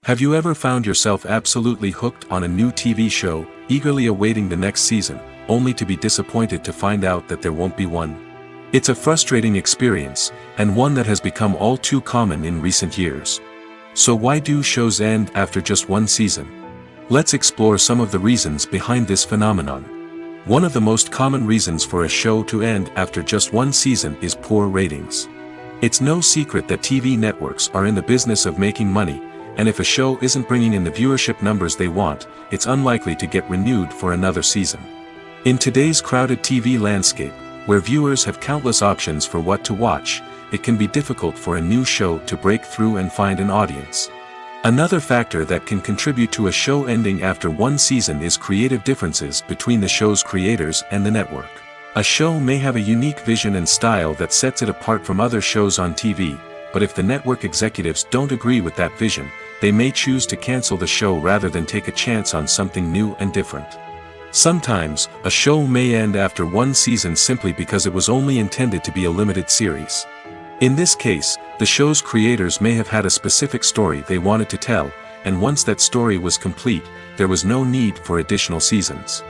Have you ever found yourself absolutely hooked on a new TV show, eagerly awaiting the next season, only to be disappointed to find out that there won't be one? It's a frustrating experience, and one that has become all too common in recent years. So why do shows end after just one season? Let's explore some of the reasons behind this phenomenon. One of the most common reasons for a show to end after just one season is poor ratings. It's no secret that TV networks are in the business of making money, and if a show isn't bringing in the viewership numbers they want, it's unlikely to get renewed for another season. In today's crowded TV landscape, where viewers have countless options for what to watch, it can be difficult for a new show to break through and find an audience. Another factor that can contribute to a show ending after one season is creative differences between the show's creators and the network. A show may have a unique vision and style that sets it apart from other shows on TV, but if the network executives don't agree with that vision, they may choose to cancel the show rather than take a chance on something new and different. Sometimes, a show may end after one season simply because it was only intended to be a limited series. In this case, the show's creators may have had a specific story they wanted to tell, and once that story was complete, there was no need for additional seasons.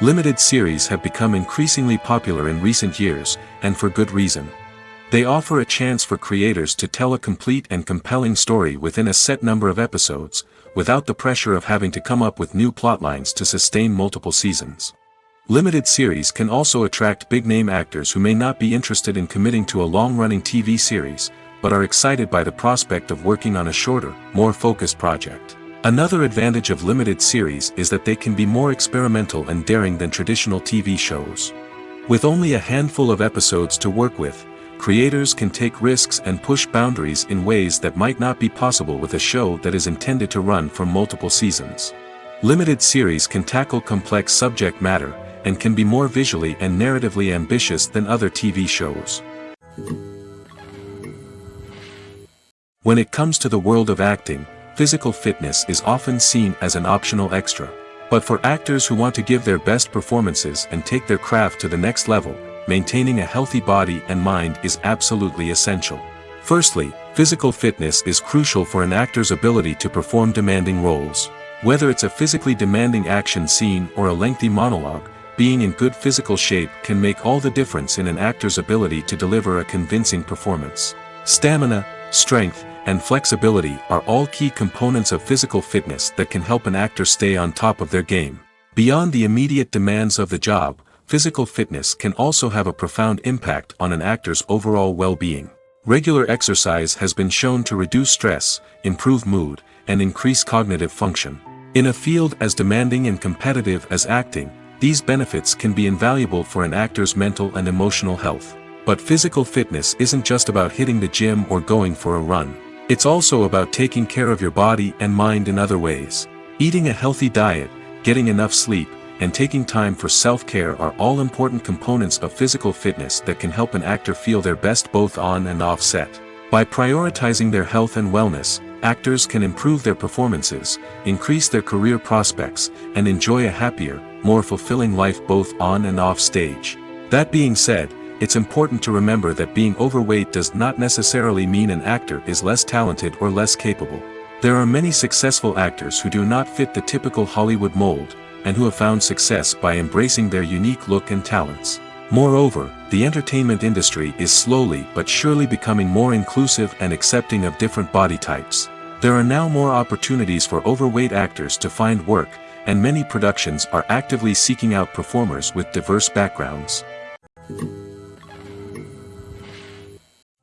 Limited series have become increasingly popular in recent years, and for good reason. They offer a chance for creators to tell a complete and compelling story within a set number of episodes, without the pressure of having to come up with new plotlines to sustain multiple seasons. Limited series can also attract big-name actors who may not be interested in committing to a long-running TV series, but are excited by the prospect of working on a shorter, more focused project. Another advantage of limited series is that they can be more experimental and daring than traditional TV shows. With only a handful of episodes to work with, creators can take risks and push boundaries in ways that might not be possible with a show that is intended to run for multiple seasons. Limited series can tackle complex subject matter, and can be more visually and narratively ambitious than other TV shows. When it comes to the world of acting, physical fitness is often seen as an optional extra. But for actors who want to give their best performances and take their craft to the next level, maintaining a healthy body and mind is absolutely essential. Firstly, physical fitness is crucial for an actor's ability to perform demanding roles. Whether it's a physically demanding action scene or a lengthy monologue, being in good physical shape can make all the difference in an actor's ability to deliver a convincing performance. Stamina, strength, and flexibility are all key components of physical fitness that can help an actor stay on top of their game. Beyond the immediate demands of the job, physical fitness can also have a profound impact on an actor's overall well-being. Regular exercise has been shown to reduce stress, improve mood, and increase cognitive function. In a field as demanding and competitive as acting, these benefits can be invaluable for an actor's mental and emotional health. But physical fitness isn't just about hitting the gym or going for a run. It's also about taking care of your body and mind in other ways. Eating a healthy diet, getting enough sleep, and taking time for self-care are all important components of physical fitness that can help an actor feel their best both on and off set. By prioritizing their health and wellness, actors can improve their performances, increase their career prospects, and enjoy a happier, more fulfilling life both on and off stage. That being said, it's important to remember that being overweight does not necessarily mean an actor is less talented or less capable. There are many successful actors who do not fit the typical Hollywood mold, and who have found success by embracing their unique look and talents. Moreover, the entertainment industry is slowly but surely becoming more inclusive and accepting of different body types. There are now more opportunities for overweight actors to find work, and many productions are actively seeking out performers with diverse backgrounds.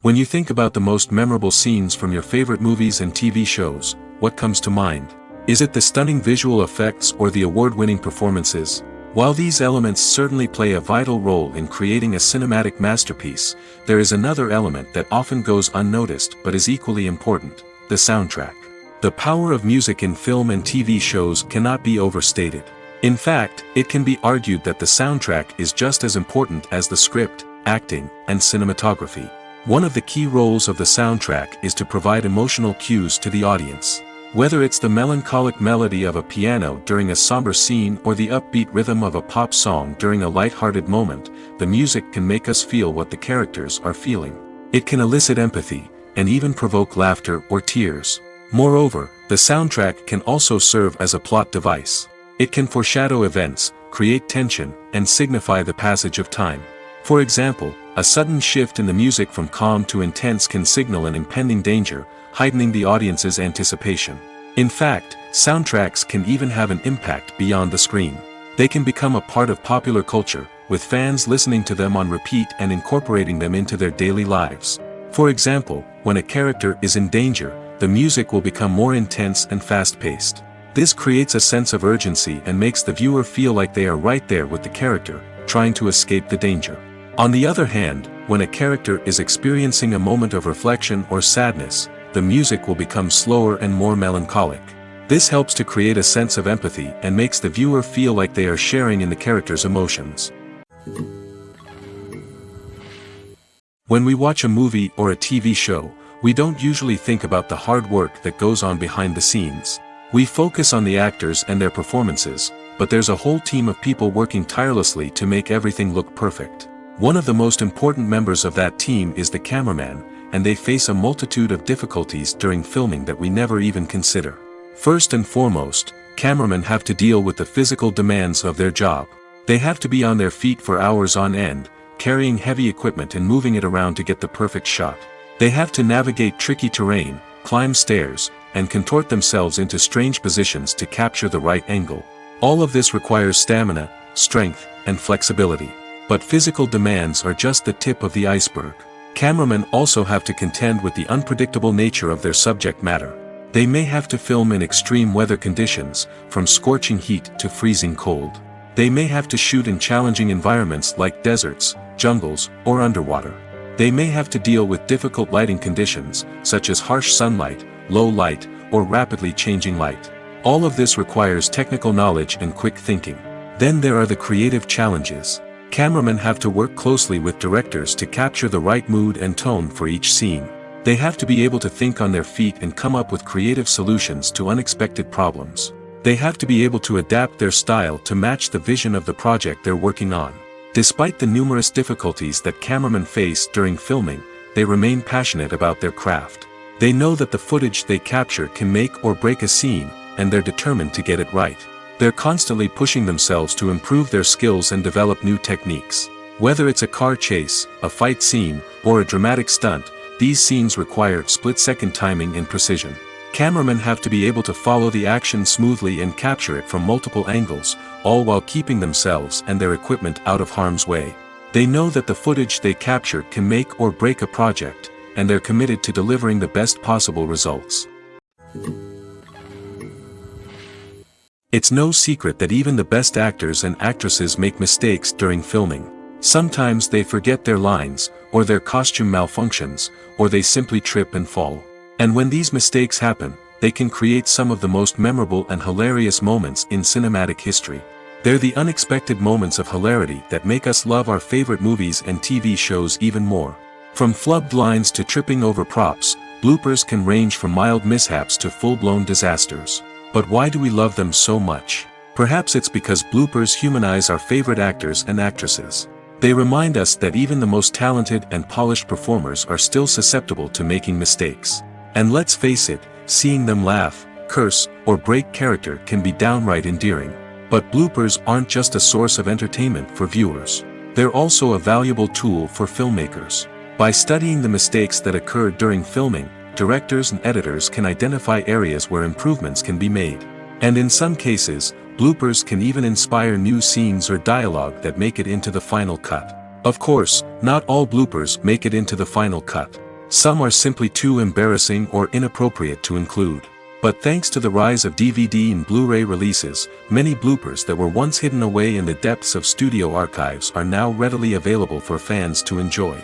When you think about the most memorable scenes from your favorite movies and TV shows, what comes to mind? Is it the stunning visual effects or the award-winning performances? While these elements certainly play a vital role in creating a cinematic masterpiece, there is another element that often goes unnoticed but is equally important: the soundtrack. The power of music in film and TV shows cannot be overstated. In fact, it can be argued that the soundtrack is just as important as the script, acting, and cinematography. One of the key roles of the soundtrack is to provide emotional cues to the audience. Whether it's the melancholic melody of a piano during a somber scene or the upbeat rhythm of a pop song during a light-hearted moment, the music can make us feel what the characters are feeling. It can elicit empathy, and even provoke laughter or tears. Moreover, the soundtrack can also serve as a plot device. It can foreshadow events, create tension, and signify the passage of time. For example, a sudden shift in the music from calm to intense can signal an impending danger, heightening the audience's anticipation. In fact, soundtracks can even have an impact beyond the screen. They can become a part of popular culture, with fans listening to them on repeat and incorporating them into their daily lives. For example, when a character is in danger, the music will become more intense and fast-paced. This creates a sense of urgency and makes the viewer feel like they are right there with the character, trying to escape the danger. On the other hand, when a character is experiencing a moment of reflection or sadness, the music will become slower and more melancholic. This helps to create a sense of empathy and makes the viewer feel like they are sharing in the character's emotions. When we watch a movie or a TV show, we don't usually think about the hard work that goes on behind the scenes. We focus on the actors and their performances, but there's a whole team of people working tirelessly to make everything look perfect. One of the most important members of that team is the cameraman, and they face a multitude of difficulties during filming that we never even consider. First and foremost, cameramen have to deal with the physical demands of their job. They have to be on their feet for hours on end, carrying heavy equipment and moving it around to get the perfect shot. They have to navigate tricky terrain, climb stairs, and contort themselves into strange positions to capture the right angle. All of this requires stamina, strength, and flexibility. But physical demands are just the tip of the iceberg. Cameramen also have to contend with the unpredictable nature of their subject matter. They may have to film in extreme weather conditions, from scorching heat to freezing cold. They may have to shoot in challenging environments like deserts, jungles, or underwater. They may have to deal with difficult lighting conditions, such as harsh sunlight, low light, or rapidly changing light. All of this requires technical knowledge and quick thinking. Then there are the creative challenges. Cameramen have to work closely with directors to capture the right mood and tone for each scene. They have to be able to think on their feet and come up with creative solutions to unexpected problems. They have to be able to adapt their style to match the vision of the project they're working on. Despite the numerous difficulties that cameramen face during filming, they remain passionate about their craft. They know that the footage they capture can make or break a scene, and they're determined to get it right. They're constantly pushing themselves to improve their skills and develop new techniques. Whether it's a car chase, a fight scene, or a dramatic stunt, these scenes require split-second timing and precision. Cameramen have to be able to follow the action smoothly and capture it from multiple angles, all while keeping themselves and their equipment out of harm's way. They know that the footage they capture can make or break a project, and they're committed to delivering the best possible results. It's no secret that even the best actors and actresses make mistakes during filming. Sometimes they forget their lines, or their costume malfunctions, or they simply trip and fall. And when these mistakes happen, they can create some of the most memorable and hilarious moments in cinematic history. They're the unexpected moments of hilarity that make us love our favorite movies and TV shows even more. From flubbed lines to tripping over props, bloopers can range from mild mishaps to full-blown disasters. But why do we love them so much? Perhaps it's because bloopers humanize our favorite actors and actresses. They remind us that even the most talented and polished performers are still susceptible to making mistakes. And let's face it, seeing them laugh, curse, or break character can be downright endearing. But bloopers aren't just a source of entertainment for viewers. They're also a valuable tool for filmmakers. By studying the mistakes that occur during filming, directors and editors can identify areas where improvements can be made. And in some cases, bloopers can even inspire new scenes or dialogue that make it into the final cut. Of course, not all bloopers make it into the final cut. Some are simply too embarrassing or inappropriate to include. But thanks to the rise of DVD and Blu-ray releases, many bloopers that were once hidden away in the depths of studio archives are now readily available for fans to enjoy.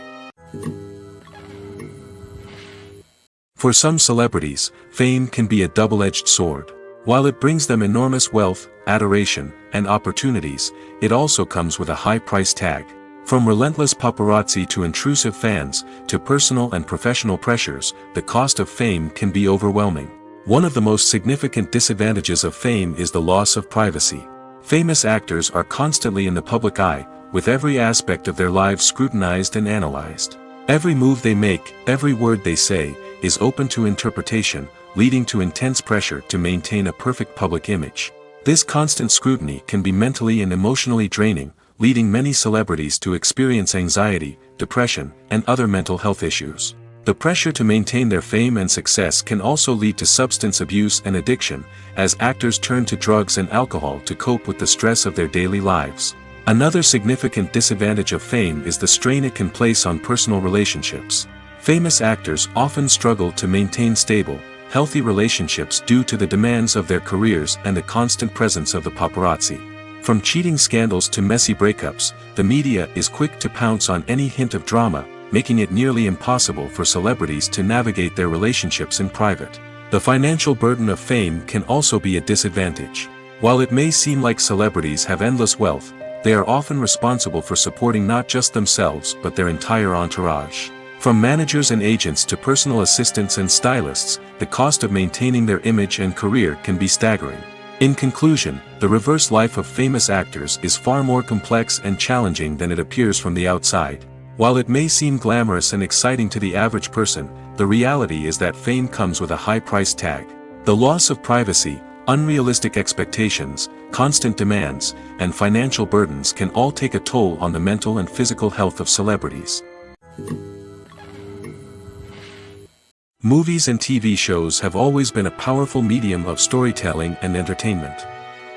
For some celebrities, fame can be a double-edged sword. While it brings them enormous wealth, adoration, and opportunities, it also comes with a high price tag. From relentless paparazzi to intrusive fans, to personal and professional pressures, the cost of fame can be overwhelming. One of the most significant disadvantages of fame is the loss of privacy. Famous actors are constantly in the public eye, with every aspect of their lives scrutinized and analyzed. Every move they make, every word they say, is open to interpretation, leading to intense pressure to maintain a perfect public image. This constant scrutiny can be mentally and emotionally draining, leading many celebrities to experience anxiety, depression, and other mental health issues. The pressure to maintain their fame and success can also lead to substance abuse and addiction, as actors turn to drugs and alcohol to cope with the stress of their daily lives. Another significant disadvantage of fame is the strain it can place on personal relationships. Famous actors often struggle to maintain stable, healthy relationships due to the demands of their careers and the constant presence of the paparazzi. From cheating scandals to messy breakups, the media is quick to pounce on any hint of drama, making it nearly impossible for celebrities to navigate their relationships in private. The financial burden of fame can also be a disadvantage. While it may seem like celebrities have endless wealth, they are often responsible for supporting not just themselves but their entire entourage. From managers and agents to personal assistants and stylists, the cost of maintaining their image and career can be staggering. In conclusion, the reverse life of famous actors is far more complex and challenging than it appears from the outside. While it may seem glamorous and exciting to the average person, the reality is that fame comes with a high price tag. The loss of privacy, unrealistic expectations, constant demands, and financial burdens can all take a toll on the mental and physical health of celebrities. Movies and TV shows have always been a powerful medium of storytelling and entertainment.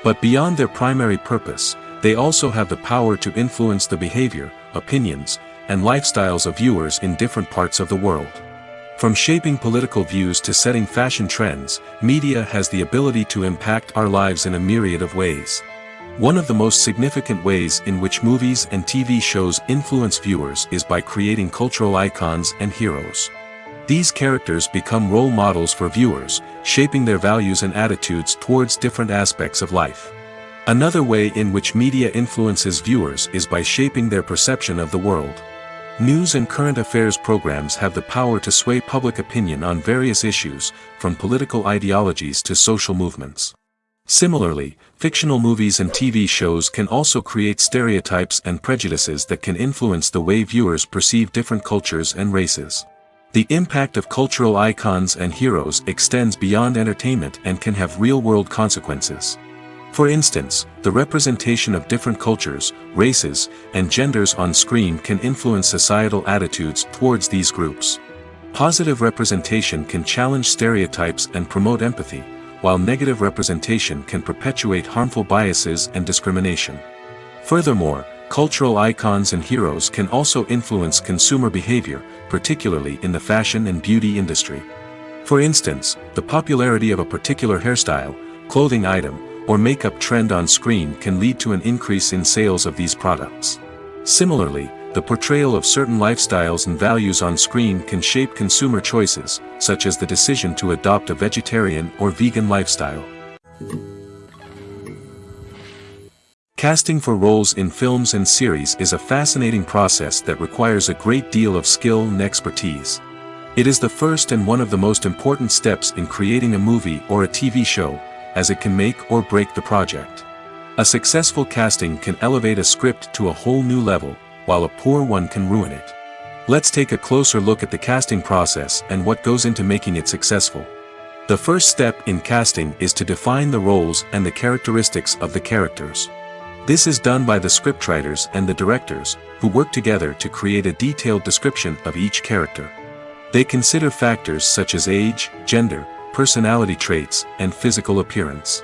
But beyond their primary purpose, they also have the power to influence the behavior, opinions, and lifestyles of viewers in different parts of the world. From shaping political views to setting fashion trends, media has the ability to impact our lives in a myriad of ways. One of the most significant ways in which movies and TV shows influence viewers is by creating cultural icons and heroes. These characters become role models for viewers, shaping their values and attitudes towards different aspects of life. Another way in which media influences viewers is by shaping their perception of the world. News and current affairs programs have the power to sway public opinion on various issues, from political ideologies to social movements. Similarly, fictional movies and TV shows can also create stereotypes and prejudices that can influence the way viewers perceive different cultures and races. The impact of cultural icons and heroes extends beyond entertainment and can have real-world consequences. For instance, the representation of different cultures, races, and genders on screen can influence societal attitudes towards these groups. Positive representation can challenge stereotypes and promote empathy, while negative representation can perpetuate harmful biases and discrimination. Furthermore, cultural icons and heroes can also influence consumer behavior, particularly in the fashion and beauty industry. For instance, the popularity of a particular hairstyle, clothing item, or makeup trend on screen can lead to an increase in sales of these products. Similarly, the portrayal of certain lifestyles and values on screen can shape consumer choices, such as the decision to adopt a vegetarian or vegan lifestyle. Casting for roles in films and series is a fascinating process that requires a great deal of skill and expertise. It is the first and one of the most important steps in creating a movie or a TV show, as it can make or break the project. A successful casting can elevate a script to a whole new level, while a poor one can ruin it. Let's take a closer look at the casting process and what goes into making it successful. The first step in casting is to define the roles and the characteristics of the characters. This is done by the scriptwriters and the directors, who work together to create a detailed description of each character. They consider factors such as age, gender, personality traits, and physical appearance.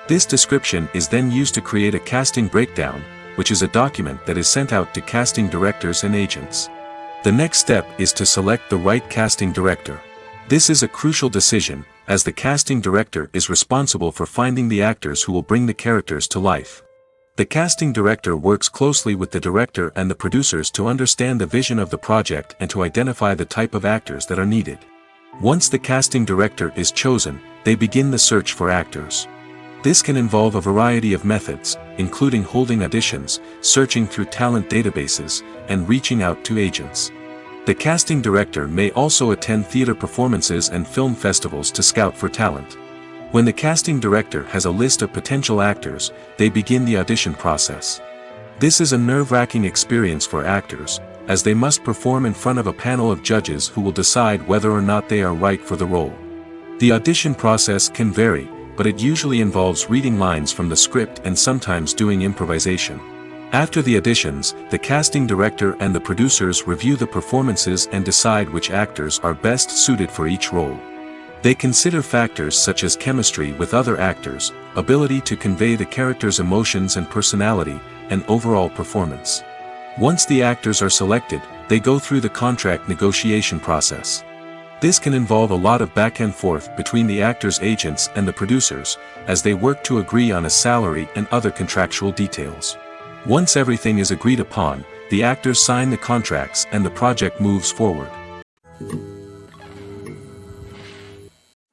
This description is then used to create a casting breakdown, which is a document that is sent out to casting directors and agents. The next step is to select the right casting director. This is a crucial decision, as the casting director is responsible for finding the actors who will bring the characters to life. The casting director works closely with the director and the producers to understand the vision of the project and to identify the type of actors that are needed. Once the casting director is chosen, they begin the search for actors. This can involve a variety of methods, including holding auditions, searching through talent databases, and reaching out to agents. The casting director may also attend theater performances and film festivals to scout for talent. When the casting director has a list of potential actors, they begin the audition process. This is a nerve-wracking experience for actors, as they must perform in front of a panel of judges who will decide whether or not they are right for the role. The audition process can vary, but it usually involves reading lines from the script and sometimes doing improvisation. After the auditions, the casting director and the producers review the performances and decide which actors are best suited for each role. They consider factors such as chemistry with other actors, ability to convey the character's emotions and personality, and overall performance. Once the actors are selected, they go through the contract negotiation process. This can involve a lot of back and forth between the actors' agents and the producers, as they work to agree on a salary and other contractual details. Once everything is agreed upon, the actors sign the contracts and the project moves forward.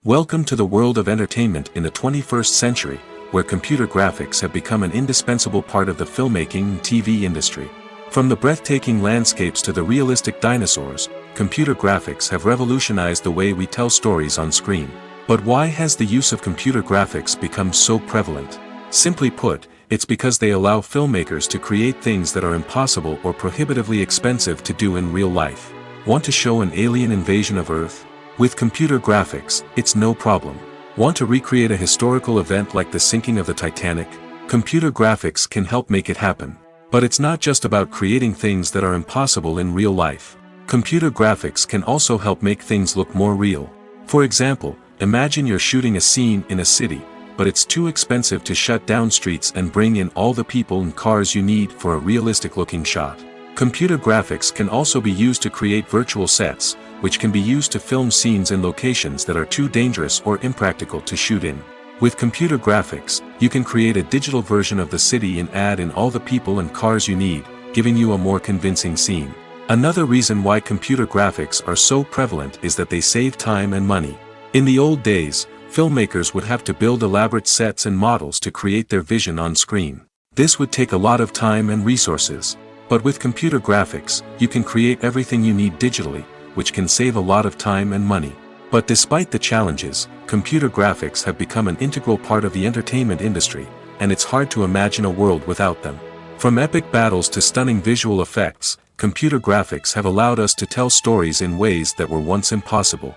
Welcome to the world of entertainment in the 21st century, where computer graphics have become an indispensable part of the filmmaking and TV industry. From the breathtaking landscapes to the realistic dinosaurs, computer graphics have revolutionized the way we tell stories on screen. But why has the use of computer graphics become so prevalent? Simply put, it's because they allow filmmakers to create things that are impossible or prohibitively expensive to do in real life. Want to show an alien invasion of Earth? With computer graphics, it's no problem. Want to recreate a historical event like the sinking of the Titanic? Computer graphics can help make it happen. But it's not just about creating things that are impossible in real life. Computer graphics can also help make things look more real. For example, imagine you're shooting a scene in a city, but it's too expensive to shut down streets and bring in all the people and cars you need for a realistic-looking shot. Computer graphics can also be used to create virtual sets, which can be used to film scenes in locations that are too dangerous or impractical to shoot in. With computer graphics, you can create a digital version of the city and add in all the people and cars you need, giving you a more convincing scene. Another reason why computer graphics are so prevalent is that they save time and money. In the old days, filmmakers would have to build elaborate sets and models to create their vision on screen. This would take a lot of time and resources. But with computer graphics, you can create everything you need digitally, which can save a lot of time and money. But despite the challenges, computer graphics have become an integral part of the entertainment industry, and it's hard to imagine a world without them. From epic battles to stunning visual effects, computer graphics have allowed us to tell stories in ways that were once impossible.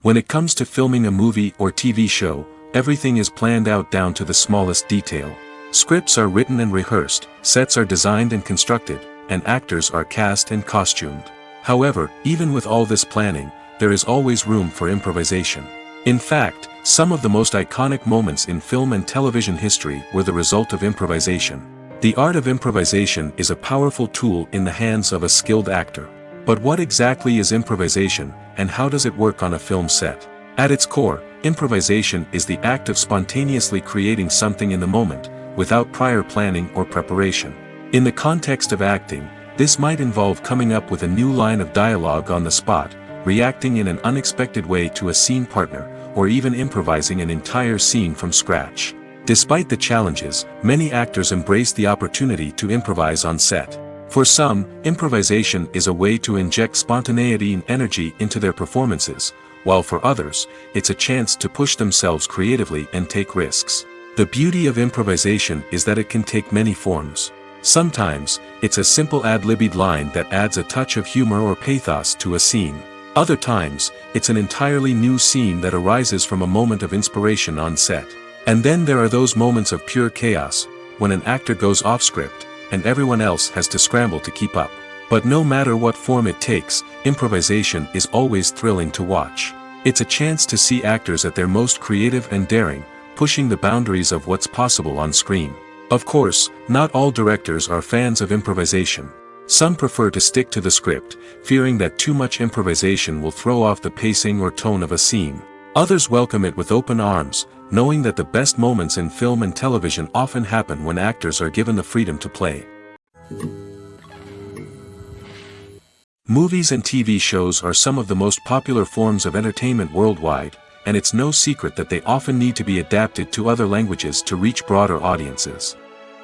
When it comes to filming a movie or TV show, everything is planned out down to the smallest detail. Scripts are written and rehearsed, sets are designed and constructed, and actors are cast and costumed. However, even with all this planning, there is always room for improvisation. In fact, some of the most iconic moments in film and television history were the result of improvisation. The art of improvisation is a powerful tool in the hands of a skilled actor. But what exactly is improvisation, and how does it work on a film set? At its core, improvisation is the act of spontaneously creating something in the moment, without prior planning or preparation. In the context of acting, this might involve coming up with a new line of dialogue on the spot, reacting in an unexpected way to a scene partner, or even improvising an entire scene from scratch. Despite the challenges, many actors embrace the opportunity to improvise on set. For some, improvisation is a way to inject spontaneity and energy into their performances, while for others, it's a chance to push themselves creatively and take risks. The beauty of improvisation is that it can take many forms. Sometimes, it's a simple ad-libbed line that adds a touch of humor or pathos to a scene. Other times, it's an entirely new scene that arises from a moment of inspiration on set. And then there are those moments of pure chaos, when an actor goes off script, and everyone else has to scramble to keep up. But no matter what form it takes, improvisation is always thrilling to watch. It's a chance to see actors at their most creative and daring, pushing the boundaries of what's possible on screen. Of course, not all directors are fans of improvisation. Some prefer to stick to the script, fearing that too much improvisation will throw off the pacing or tone of a scene. Others welcome it with open arms, knowing that the best moments in film and television often happen when actors are given the freedom to play. Movies and TV shows are some of the most popular forms of entertainment worldwide, and it's no secret that they often need to be adapted to other languages to reach broader audiences.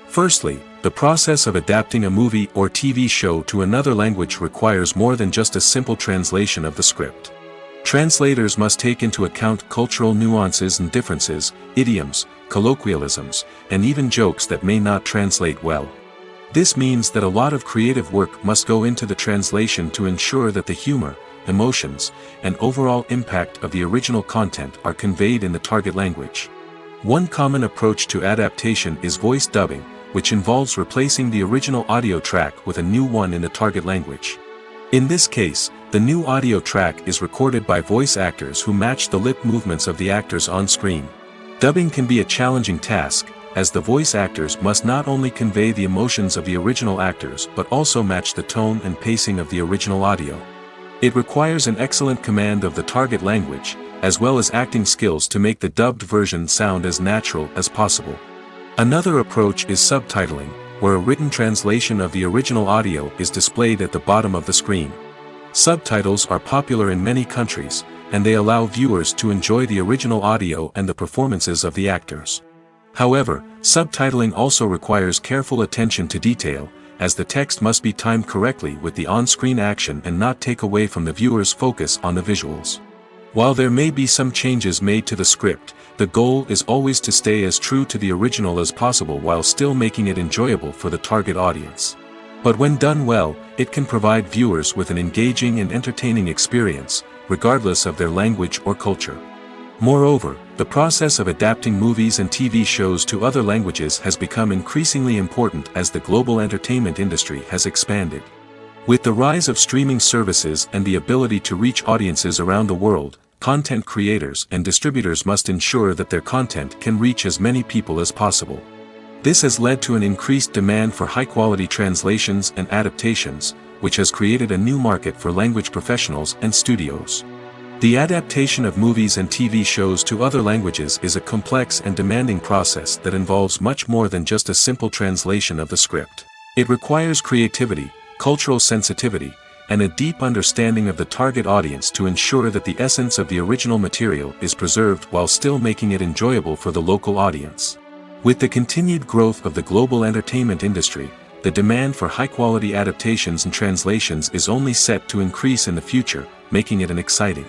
Firstly, the process of adapting a movie or TV show to another language requires more than just a simple translation of the script. Translators must take into account cultural nuances and differences, idioms, colloquialisms, and even jokes that may not translate well. This means that a lot of creative work must go into the translation to ensure that the humor, emotions, and overall impact of the original content are conveyed in the target language. One common approach to adaptation is voice dubbing, which involves replacing the original audio track with a new one in the target language. In this case, the new audio track is recorded by voice actors who match the lip movements of the actors on screen. Dubbing can be a challenging task, as the voice actors must not only convey the emotions of the original actors but also match the tone and pacing of the original audio. It requires an excellent command of the target language, as well as acting skills to make the dubbed version sound as natural as possible. Another approach is subtitling, where a written translation of the original audio is displayed at the bottom of the screen. Subtitles are popular in many countries, and they allow viewers to enjoy the original audio and the performances of the actors. However, subtitling also requires careful attention to detail, as the text must be timed correctly with the on-screen action and not take away from the viewer's focus on the visuals. While there may be some changes made to the script, the goal is always to stay as true to the original as possible while still making it enjoyable for the target audience. But when done well, it can provide viewers with an engaging and entertaining experience, regardless of their language or culture. Moreover, the process of adapting movies and TV shows to other languages has become increasingly important as the global entertainment industry has expanded. With the rise of streaming services and the ability to reach audiences around the world, content creators and distributors must ensure that their content can reach as many people as possible. This has led to an increased demand for high-quality translations and adaptations, which has created a new market for language professionals and studios. The adaptation of movies and TV shows to other languages is a complex and demanding process that involves much more than just a simple translation of the script. It requires creativity, cultural sensitivity, and a deep understanding of the target audience to ensure that the essence of the original material is preserved while still making it enjoyable for the local audience. With the continued growth of the global entertainment industry, the demand for high-quality adaptations and translations is only set to increase in the future, making it an exciting